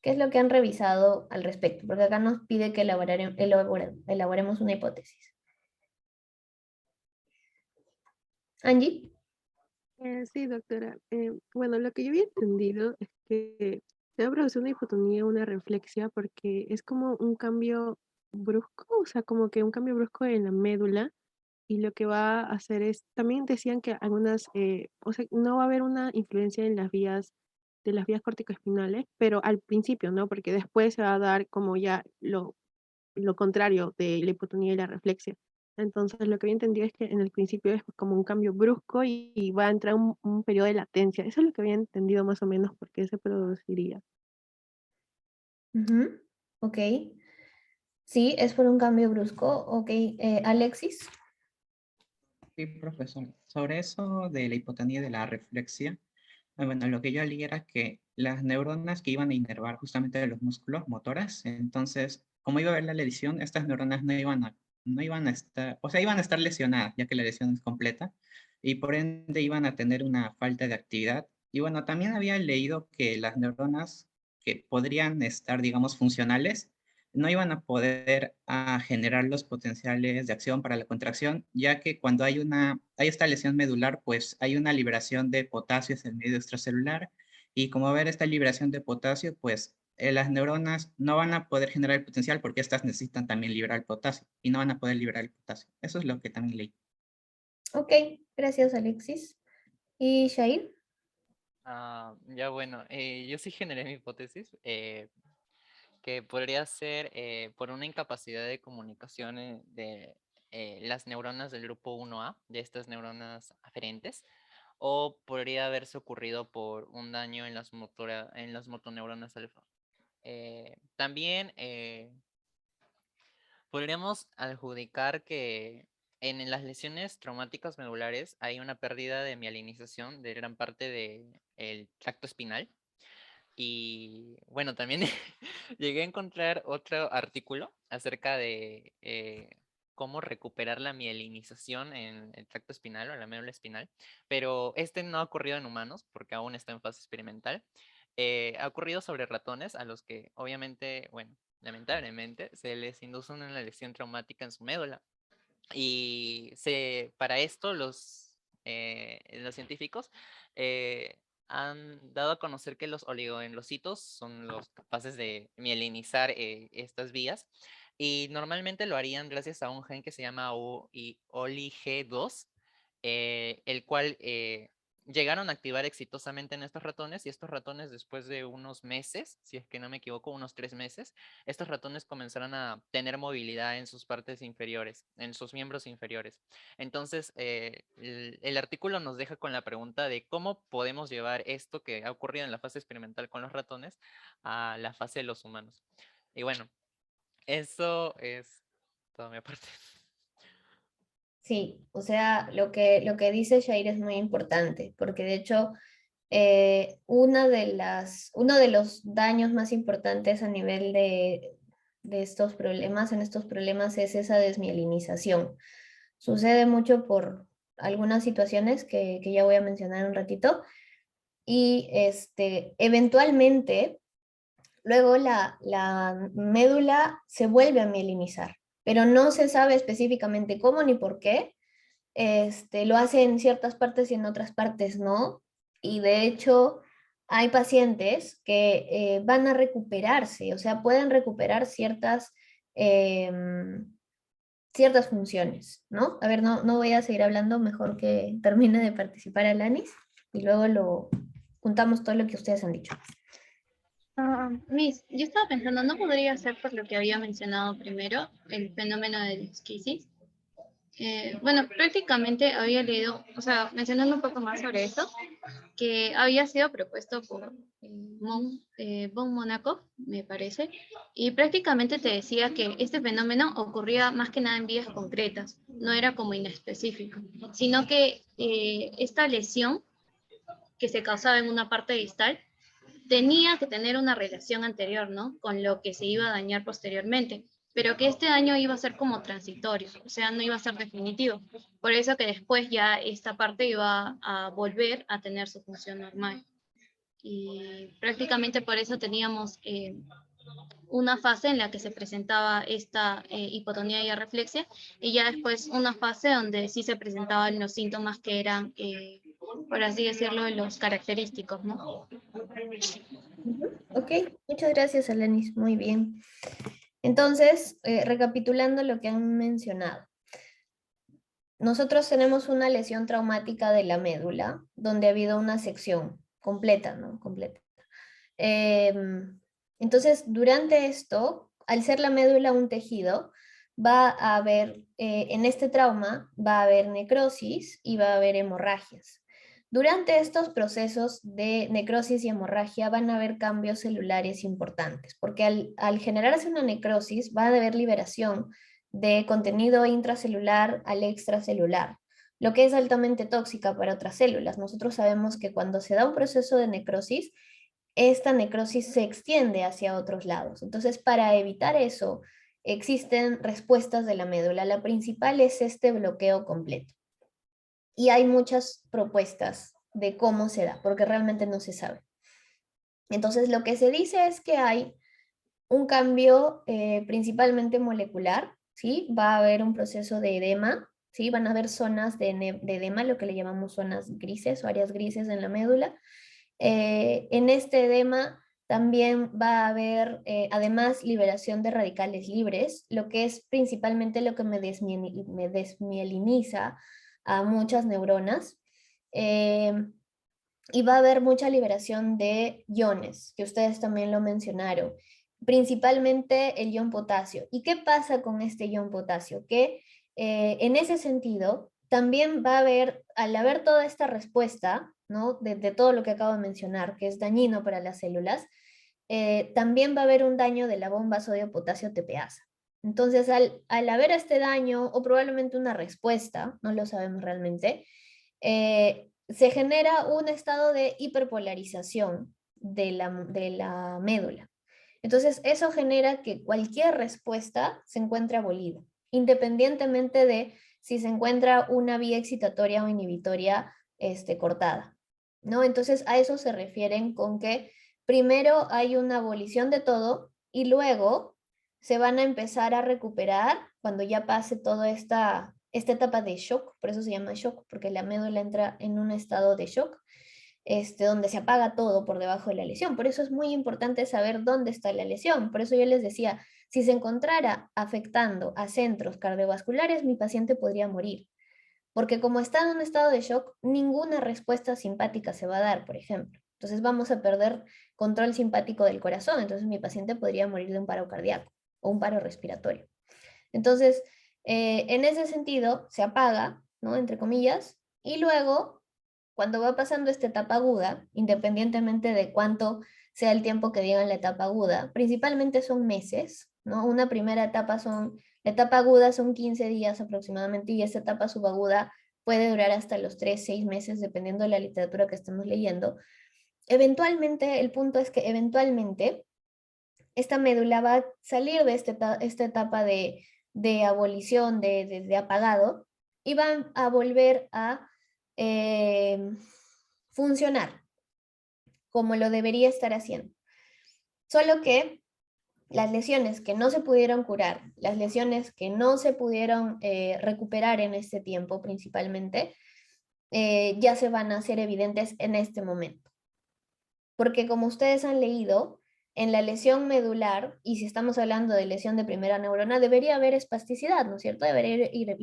S1: ¿Qué es lo que han revisado al respecto? Porque acá nos pide que elaboremos una hipótesis. Angie.
S4: Sí, doctora. Bueno, lo que yo había entendido es que se va a producir una hipotonía, una reflexia, porque es como un cambio brusco, o sea, como que un cambio brusco en la médula, y lo que va a hacer es, también decían que algunas, o sea, no va a haber una influencia en de las vías corticoespinales, pero al principio, ¿no? Porque después se va a dar como ya lo contrario de la hipotonía y la reflexia. Entonces, lo que había entendido es que en el principio es como un cambio brusco y va a entrar un periodo de latencia. Eso es lo que había entendido más o menos por qué se produciría.
S1: Ok. Sí, es por un cambio brusco. Ok. Alexis.
S7: Sí, profesor. Sobre eso de la hipotonía y de la reflexia, bueno, lo que yo leí era que las neuronas que iban a inervar justamente los músculos motoras, entonces, como iba a haber la lesión, estas neuronas no iban a estar, o sea, iban a estar lesionadas, ya que la lesión es completa, y por ende iban a tener una falta de actividad. Y bueno, también había leído que las neuronas que podrían estar, digamos, funcionales, no iban a poder generar los potenciales de acción para la contracción, ya que cuando hay esta lesión medular, pues hay una liberación de potasio en el medio extracelular, y como va a haber esta liberación de potasio, pues las neuronas no van a poder generar el potencial porque estas necesitan también liberar el potasio y no van a poder liberar el potasio. Eso es lo que también leí.
S1: Ok, gracias Alexis. ¿Y Shair?
S6: Ya bueno, yo sí generé mi hipótesis, que podría ser por una incapacidad de comunicación de las neuronas del grupo 1A, de estas neuronas aferentes, o podría haberse ocurrido por un daño en en las motoneuronas alfa. También podríamos adjudicar que en las lesiones traumáticas medulares hay una pérdida de mielinización de gran parte del tracto espinal. Y bueno, también llegué a encontrar otro artículo acerca de cómo recuperar la mielinización en el tracto espinal o en la médula espinal, pero este no ha ocurrido en humanos porque aún está en fase experimental. Ha ocurrido sobre ratones a los que obviamente, bueno, lamentablemente se les induce una lesión traumática en su médula. Y para esto los científicos han dado a conocer que los oligodendrocitos son los capaces de mielinizar estas vías, y normalmente lo harían gracias a un gen que se llama OliG2, el cual llegaron a activar exitosamente en estos ratones, y estos ratones, después de unos meses, si es que no me equivoco, unos 3 meses, estos ratones comenzaron a tener movilidad en sus partes inferiores, en sus miembros inferiores. Entonces, el artículo nos deja con la pregunta de cómo podemos llevar esto que ha ocurrido en la fase experimental con los ratones a la fase de los humanos. Y bueno, eso es toda mi parte.
S1: Sí, o sea, lo que dice Shair es muy importante, porque de hecho uno de los daños más importantes a nivel de estos problemas, en estos problemas, es esa desmielinización. Sucede mucho por algunas situaciones que ya voy a mencionar un ratito, y eventualmente luego la médula se vuelve a mielinizar, pero no se sabe específicamente cómo ni por qué. Lo hace en ciertas partes y en otras partes no. Y de hecho hay pacientes que van a recuperarse, o sea, pueden recuperar ciertas funciones, ¿no? A ver, no voy a seguir hablando, mejor que termine de participar Alanis y luego lo juntamos todo lo que ustedes han dicho.
S8: Miss, yo estaba pensando, ¿no podría ser por lo que había mencionado primero, el fenómeno de disquisis? Bueno, prácticamente había leído, o sea, mencionando un poco más sobre eso, que había sido propuesto por von Monacov, me parece, y prácticamente te decía que este fenómeno ocurría más que nada en vías concretas, no era como inespecífico, sino que esta lesión que se causaba en una parte distal tenía que tener una relación anterior, ¿no? Con lo que se iba a dañar posteriormente, pero que este daño iba a ser como transitorio, o sea, no iba a ser definitivo. Por eso que después ya esta parte iba a volver a tener su función normal. Y prácticamente por eso teníamos una fase en la que se presentaba esta hipotonía y arreflexia, y ya después una fase donde sí se presentaban los síntomas que eran, por así decirlo, los característicos, ¿no?
S1: Ok, muchas gracias, Alanis. Muy bien. Entonces, recapitulando lo que han mencionado. Nosotros tenemos una lesión traumática de la médula, donde ha habido una sección completa, ¿no? Completa. Entonces, durante esto, al ser la médula un tejido, va a haber, en este trauma, va a haber necrosis y va a haber hemorragias. Durante estos procesos de necrosis y hemorragia van a haber cambios celulares importantes, porque al generarse una necrosis va a haber liberación de contenido intracelular al extracelular, lo que es altamente tóxica para otras células. Nosotros sabemos que cuando se da un proceso de necrosis, esta necrosis se extiende hacia otros lados. Entonces, para evitar eso, existen respuestas de la médula. La principal es este bloqueo completo. Y hay muchas propuestas de cómo se da, porque realmente no se sabe. Entonces, lo que se dice es que hay un cambio principalmente molecular, ¿sí? Va a haber un proceso de edema, ¿sí? Van a haber zonas de edema, lo que le llamamos zonas grises o áreas grises en la médula. En este edema también va a haber, además, liberación de radicales libres, lo que es principalmente lo que me desmieliniza a muchas neuronas. Y va a haber mucha liberación de iones, que ustedes también lo mencionaron, principalmente el ion potasio. ¿Y qué pasa con este ion potasio? Que en ese sentido, también va a haber, al haber toda esta respuesta, ¿no? de todo lo que acabo de mencionar, que es dañino para las células, también va a haber un daño de la bomba sodio-potasio tepeasa. Entonces, al haber este daño, o probablemente una respuesta, no lo sabemos realmente, se genera un estado de hiperpolarización de la médula. Entonces, eso genera que cualquier respuesta se encuentre abolida, independientemente de si se encuentra una vía excitatoria o inhibitoria cortada, ¿no? Entonces, a eso se refieren con que primero hay una abolición de todo y luego se van a empezar a recuperar cuando ya pase toda esta etapa de shock, por eso se llama shock, porque la médula entra en un estado de shock, donde se apaga todo por debajo de la lesión. Por eso es muy importante saber dónde está la lesión. Por eso yo les decía, si se encontrara afectando a centros cardiovasculares, mi paciente podría morir. Porque como está en un estado de shock, ninguna respuesta simpática se va a dar, por ejemplo. Entonces vamos a perder control simpático del corazón. Entonces mi paciente podría morir de un paro cardíaco o un paro respiratorio. Entonces, en ese sentido, se apaga, ¿no? Entre comillas, y luego, cuando va pasando esta etapa aguda, independientemente de cuánto sea el tiempo que diga en la etapa aguda, principalmente son meses, ¿no? Una primera etapa la etapa aguda son 15 días aproximadamente, y esta etapa subaguda puede durar hasta los 3, 6 meses, dependiendo de la literatura que estemos leyendo. Eventualmente, el punto es que eventualmente esta médula va a salir de esta etapa de abolición, de apagado, y van a volver a funcionar. como lo debería estar haciendo. Solo que las lesiones que no se pudieron curar, las lesiones que no se pudieron recuperar en este tiempo principalmente, ya se van a hacer evidentes en este momento. Porque como ustedes han leído, en la lesión medular, y si estamos hablando de lesión de primera neurona, debería haber espasticidad, ¿no es cierto? Debería haber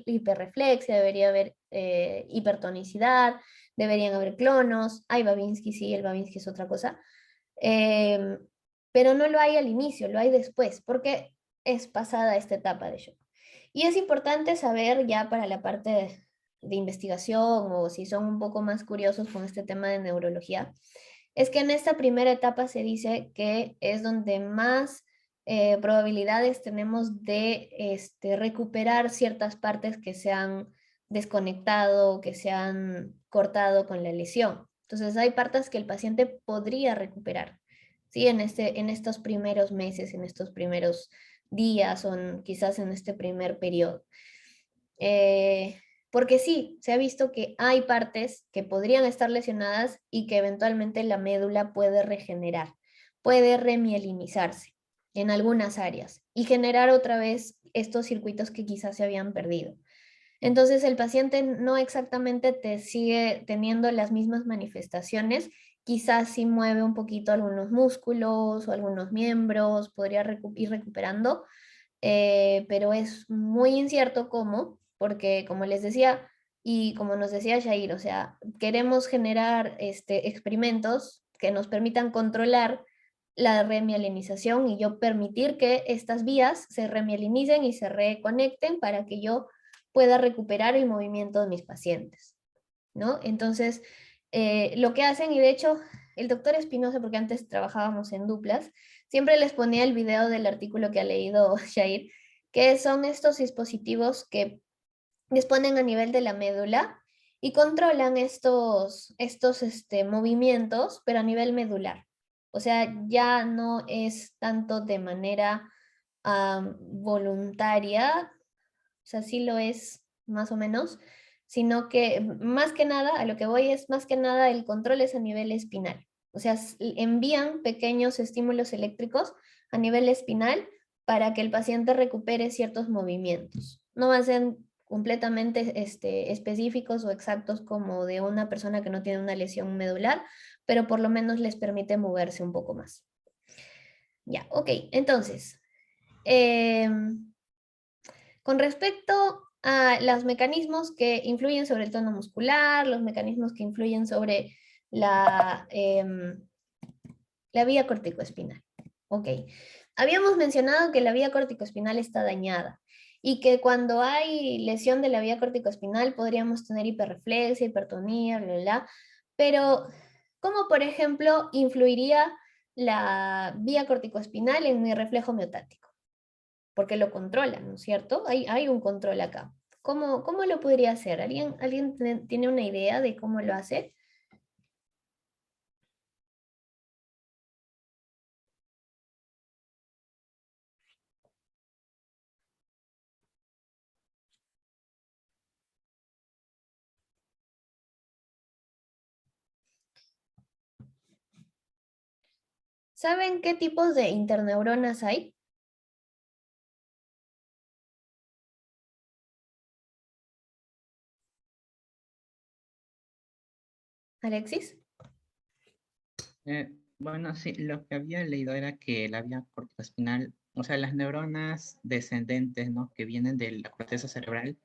S1: hiperreflexia, debería haber hipertonicidad, deberían haber clonos. Hay Babinski, sí, el Babinski es otra cosa. Pero no lo hay al inicio, lo hay después, porque es pasada esta etapa de shock. Y es importante saber ya para la parte de investigación, o si son un poco más curiosos con este tema de neurología, es que en esta primera etapa se dice que es donde más probabilidades tenemos de recuperar ciertas partes que se han desconectado, que se han cortado con la lesión. Entonces hay partes que el paciente podría recuperar, ¿sí? En estos primeros meses, en estos primeros días o quizás en este primer periodo. Porque sí, se ha visto que hay partes que podrían estar lesionadas y que eventualmente la médula puede regenerar, puede remielinizarse en algunas áreas y generar otra vez estos circuitos que quizás se habían perdido. Entonces el paciente no exactamente te sigue teniendo las mismas manifestaciones, quizás sí mueve un poquito algunos músculos o algunos miembros, podría ir recuperando, pero es muy incierto cómo, porque como les decía, y como nos decía Shair, o sea, queremos generar experimentos que nos permitan controlar la remielinización y yo permitir que estas vías se remielicen y se reconecten para que yo pueda recuperar el movimiento de mis pacientes, ¿no? Entonces, lo que hacen, y de hecho, el doctor Espinosa, porque antes trabajábamos en duplas, siempre les ponía el video del artículo que ha leído Shair, que son estos dispositivos que disponen a nivel de la médula y controlan estos movimientos, pero a nivel medular. O sea, ya no es tanto de manera voluntaria, o sea, sí lo es más o menos, sino que más que nada, a lo que voy es más que nada el control es a nivel espinal. O sea, envían pequeños estímulos eléctricos a nivel espinal para que el paciente recupere ciertos movimientos. No van a ser completamente específicos o exactos como de una persona que no tiene una lesión medular, pero por lo menos les permite moverse un poco más. Ya, ok, entonces, con respecto a los mecanismos que influyen sobre el tono muscular, los mecanismos que influyen sobre la vía corticoespinal. Ok. Habíamos mencionado que la vía corticoespinal está dañada y que cuando hay lesión de la vía corticoespinal podríamos tener hiperreflexia, hipertonía, bla, bla, bla. Pero, ¿cómo, por ejemplo, influiría la vía corticoespinal en mi reflejo miotático? Porque lo controlan, ¿no es cierto? Hay un control acá. ¿Cómo lo podría hacer? ¿Alguien tiene una idea de cómo lo hace? ¿Saben qué tipos de interneuronas hay? Alexis.
S7: Bueno, sí, lo que había leído era que la vía corticoespinal, o sea, las neuronas descendentes, ¿no? Que vienen de la corteza cerebral,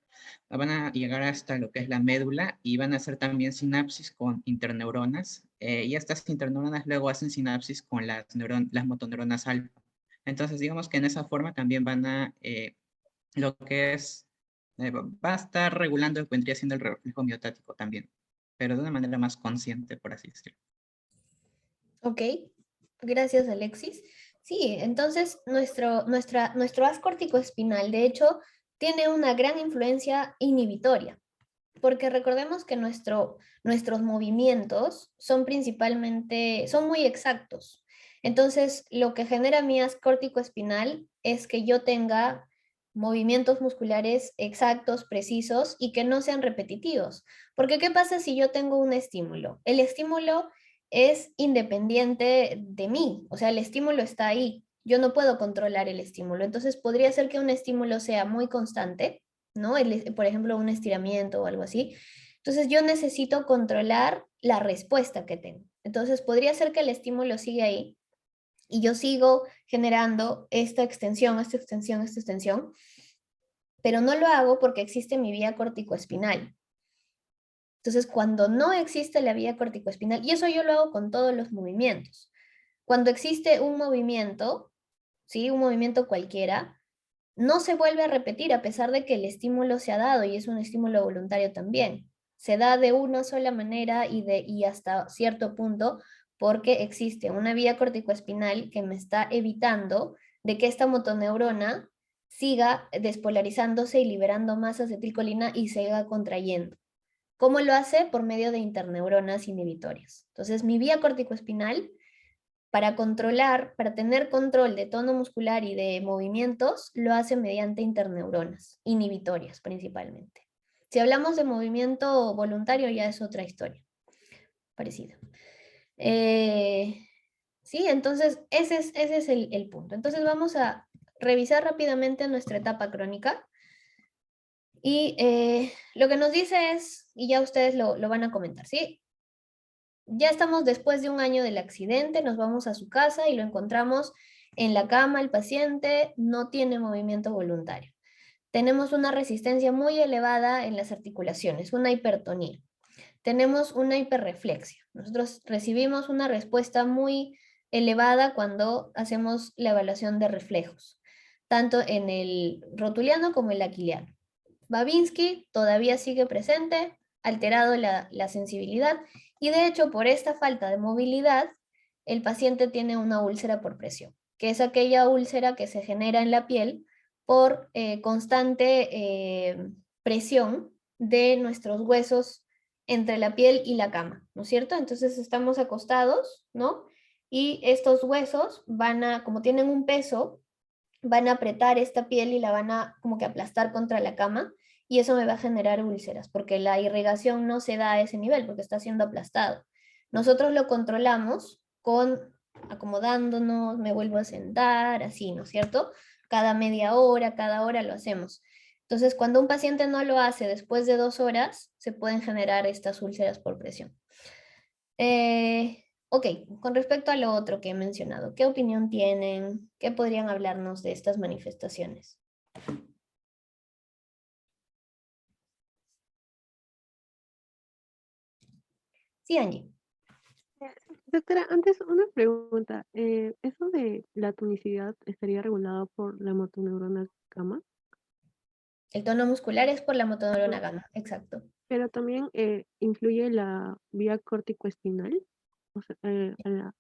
S7: van a llegar hasta lo que es la médula y van a hacer también sinapsis con interneuronas, y estas interneuronas luego hacen sinapsis con las motoneuronas alfa. Entonces, digamos que en esa forma también van a, lo que es, va a estar regulando lo que vendría siendo el reflejo miotático también, pero de una manera más consciente, por así decirlo.
S1: Ok, gracias Alexis. Sí, entonces nuestro haz corticoespinal, de hecho, tiene una gran influencia inhibitoria, porque recordemos que nuestros movimientos son principalmente, son muy exactos. Entonces, lo que genera mi haz corticoespinal es que yo tenga movimientos musculares exactos, precisos y que no sean repetitivos. Porque, ¿qué pasa si yo tengo un estímulo? El estímulo es independiente de mí, o sea, el estímulo está ahí, yo no puedo controlar el estímulo, entonces podría ser que un estímulo sea muy constante, ¿no? Por ejemplo, un estiramiento o algo así, entonces yo necesito controlar la respuesta que tengo, entonces podría ser que el estímulo sigue ahí y yo sigo generando esta extensión, esta extensión, esta extensión, pero no lo hago porque existe mi vía corticoespinal. Entonces, cuando no existe la vía corticoespinal, y eso yo lo hago con todos los movimientos, cuando existe un movimiento, ¿sí? Un movimiento cualquiera, no se vuelve a repetir a pesar de que el estímulo se ha dado y es un estímulo voluntario también. Se da de una sola manera y hasta cierto punto porque existe una vía corticoespinal que me está evitando de que esta motoneurona siga despolarizándose y liberando más acetilcolina y siga contrayendo. ¿Cómo lo hace? Por medio de interneuronas inhibitorias. Entonces, mi vía corticoespinal, para controlar, para tener control de tono muscular y de movimientos, lo hace mediante interneuronas inhibitorias principalmente. Si hablamos de movimiento voluntario, ya es otra historia parecida. Sí, entonces ese es el punto. Entonces vamos a revisar rápidamente nuestra etapa crónica. Y lo que nos dice es, y ya ustedes lo van a comentar, ¿sí? Ya estamos después de un año del accidente, nos vamos a su casa y lo encontramos en la cama, el paciente no tiene movimiento voluntario. Tenemos una resistencia muy elevada en las articulaciones, una hipertonía. Tenemos una hiperreflexia. Nosotros recibimos una respuesta muy elevada cuando hacemos la evaluación de reflejos, tanto en el rotuliano como el aquiliano. Babinski todavía sigue presente, alterado la sensibilidad, y de hecho por esta falta de movilidad, el paciente tiene una úlcera por presión, que es aquella úlcera que se genera en la piel por constante presión de nuestros huesos entre la piel y la cama, ¿no es cierto? Entonces estamos acostados, ¿no? Y estos huesos van a, como tienen un peso, van a apretar esta piel y la van a como que aplastar contra la cama y eso me va a generar úlceras porque la irrigación no se da a ese nivel porque está siendo aplastado. Nosotros lo controlamos con acomodándonos, me vuelvo a sentar, así, ¿no es cierto? Cada media hora, cada hora lo hacemos. Entonces, cuando un paciente no lo hace después de 2 horas, se pueden generar estas úlceras por presión. Ok, con respecto a lo otro que he mencionado, ¿qué opinión tienen? ¿Qué podrían hablarnos de estas manifestaciones? Sí, Angie.
S4: Doctora, antes una pregunta. ¿Eso de la tonicidad estaría regulado por la motoneurona gamma?
S1: El tono muscular es por la motoneurona
S4: Ajá.
S1: gamma, exacto.
S4: Pero también influye la vía corticoespinal. O sea,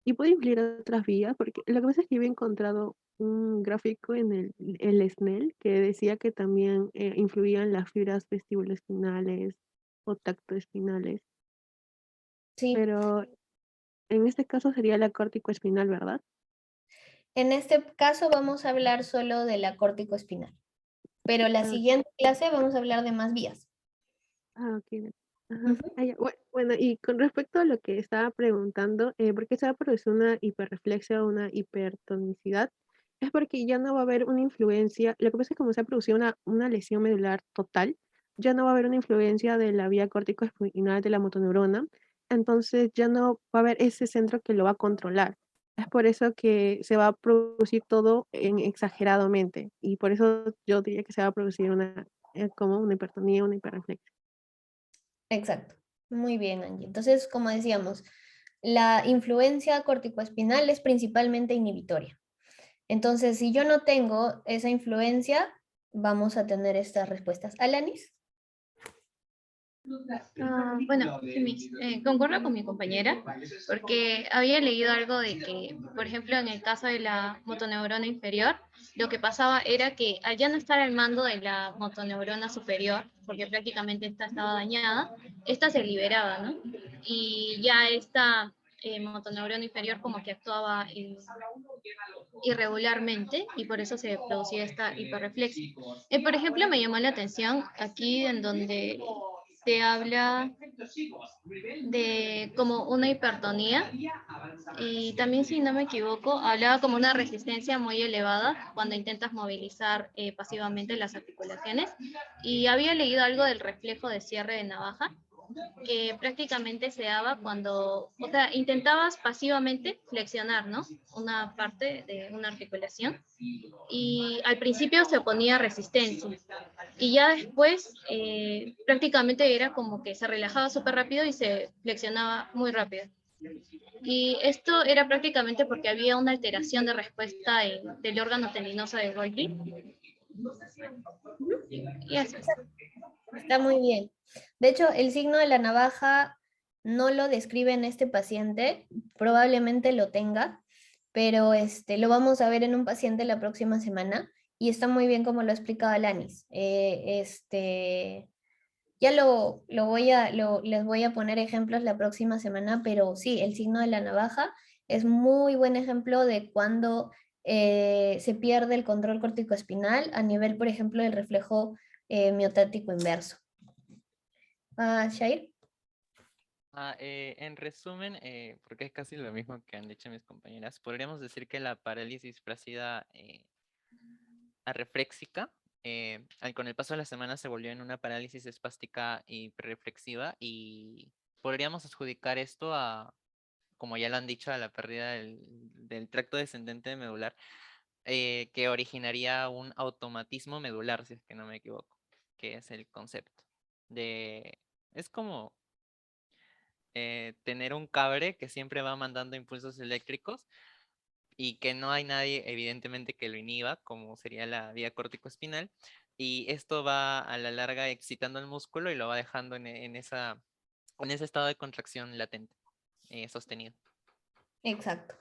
S4: y puede influir a otras vías, porque lo que pasa es que yo había encontrado un gráfico en el SNEL que decía que también influían las fibras vestibuloespinales o tactoespinales,
S1: Sí,
S4: pero en este caso sería la corticoespinal, ¿verdad?
S1: en este caso vamos a hablar solo de la córtico-espinal, pero la
S4: Ah,
S1: siguiente clase vamos a hablar de más vías.
S4: ok. Ajá.
S1: Ujú.
S4: Ah, ya. Bueno, y con respecto a lo que estaba preguntando, ¿por qué se va a producir una hiperreflexia o una hipertonicidad? Es porque ya no va a haber una influencia, lo que pasa es que como se ha producido una lesión medular total, ya no va a haber una influencia de la vía corticoespinal de la motoneurona, entonces ya no va a haber ese centro que lo va a controlar. Es por eso que se va a producir todo exageradamente, y por eso yo diría que se va a producir como una hipertonía, una hiperreflexia.
S1: Exacto. Muy bien, Angie. Entonces, como decíamos, la influencia corticoespinal es principalmente inhibitoria. Entonces, si yo no tengo esa influencia, vamos a tener estas respuestas. Alanis.
S8: Bueno, concuerdo con mi compañera, porque había leído algo de que, por ejemplo, en el caso de la motoneurona inferior, lo que pasaba era que al ya no estar al mando de la motoneurona superior, porque prácticamente esta estaba dañada, esta se liberaba, ¿no? Y ya esta motoneurona inferior como que actuaba irregularmente y por eso se producía esta hiperreflexia. Por ejemplo, me llamó la atención aquí en donde se habla de como una hipertonía y también, si no me equivoco, hablaba como una resistencia muy elevada cuando intentas movilizar pasivamente las articulaciones, y había leído algo del reflejo de cierre de navaja, que prácticamente se daba cuando, o sea, intentabas pasivamente flexionar, ¿no? Una parte de una articulación, y al principio se oponía resistencia, y ya después prácticamente era como que se relajaba súper rápido y se flexionaba muy rápido. Y esto era prácticamente porque había una alteración de respuesta del órgano tendinoso de Golgi. Y así.
S1: Está muy bien. De hecho, el signo de la navaja no lo describe en este paciente, probablemente lo tenga, pero lo vamos a ver en un paciente la próxima semana y está muy bien como lo ha explicado Alanis. Ya les voy a poner ejemplos la próxima semana, pero sí, el signo de la navaja es muy buen ejemplo de cuando se pierde el control corticoespinal a nivel, por ejemplo, del reflejo miotático inverso. Shair.
S6: En resumen, porque es casi lo mismo que han dicho mis compañeras, podríamos decir que la parálisis flácida arreflexica, con el paso de las semanas se volvió en una parálisis espástica hiperreflexiva, y podríamos adjudicar esto a, como ya lo han dicho, a la pérdida del tracto descendente medular, que originaría un automatismo medular, si es que no me equivoco, que es el concepto de... Es como tener un cable que siempre va mandando impulsos eléctricos y que no hay nadie, evidentemente, que lo inhiba, como sería la vía corticoespinal, y esto va a la larga excitando el músculo y lo va dejando en ese estado de contracción latente, sostenido.
S1: Exacto.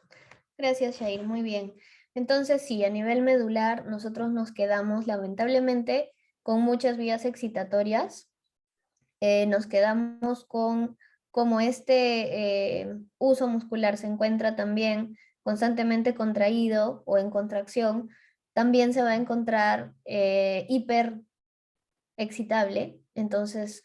S1: Gracias, Shair. Muy bien. Entonces, sí, a nivel medular, nosotros nos quedamos lamentablemente con muchas vías excitatorias. Nos quedamos con como uso muscular se encuentra también constantemente contraído o en contracción, también se va a encontrar hiper excitable. Entonces,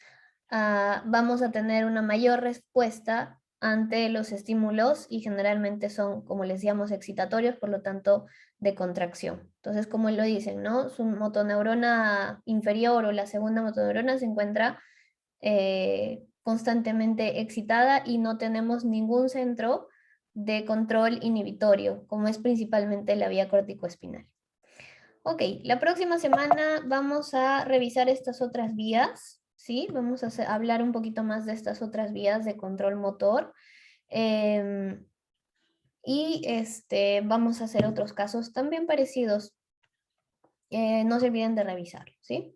S1: vamos a tener una mayor respuesta ante los estímulos y generalmente son, como les decíamos, excitatorios, por lo tanto, de contracción. Entonces, como lo dicen, ¿no? Su motoneurona inferior o la segunda motoneurona se encuentra constantemente excitada y no tenemos ningún centro de control inhibitorio, como es principalmente la vía corticoespinal. Ok, la próxima semana vamos a revisar estas otras vías, ¿sí? Vamos a hablar un poquito más de estas otras vías de control motor. Y vamos a hacer otros casos también parecidos. No se olviden de revisarlo, ¿sí?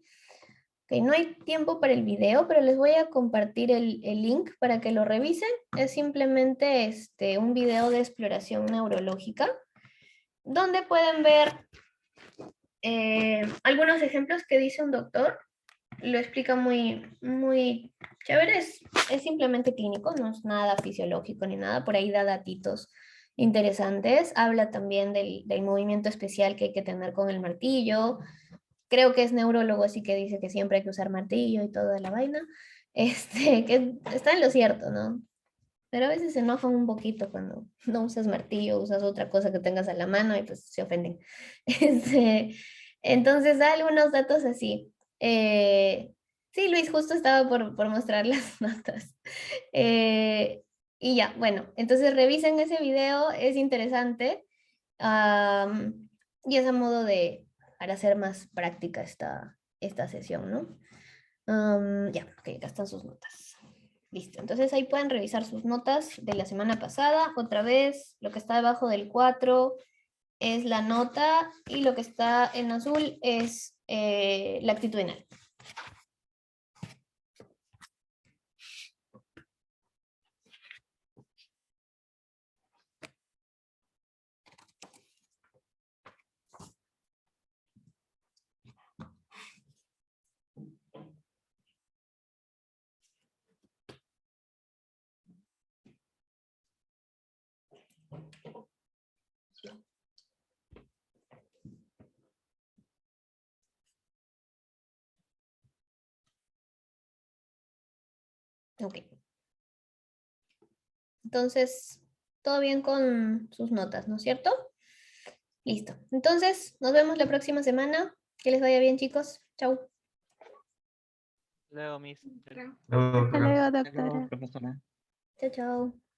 S1: Ok, no hay tiempo para el video, pero les voy a compartir el link para que lo revisen. Es simplemente un video de exploración neurológica, donde pueden ver algunos ejemplos que dice un doctor. Lo explica muy, muy chévere. Es simplemente clínico, no es nada fisiológico ni nada. Por ahí da datitos interesantes. Habla también del movimiento especial que hay que tener con el martillo. Creo que es neurólogo, así que dice que siempre hay que usar martillo y toda la vaina. Que está en lo cierto, ¿no? Pero a veces se enojan un poquito cuando no usas martillo, usas otra cosa que tengas a la mano y pues se ofenden. Entonces da algunos datos así. Sí, Luis, justo estaba por mostrar las notas. Y ya, bueno, entonces revisen ese video, es interesante. Y es a modo para hacer más práctica esta sesión, ¿no? Ya, ok, acá están sus notas. Listo, entonces ahí pueden revisar sus notas de la semana pasada. Otra vez, lo que está debajo del 4 es la nota y lo que está en azul es la actitudinal. Ok. Entonces, todo bien con sus notas, ¿no es cierto? Listo. Entonces, nos vemos la próxima semana. Que les vaya bien, chicos. Chau.
S6: Luego, Miss.
S2: Claro.
S3: Luego,
S4: Hasta
S3: doctora.
S4: luego,
S7: Hasta luego,
S4: doctora.
S7: profesora.
S1: Chao, chao.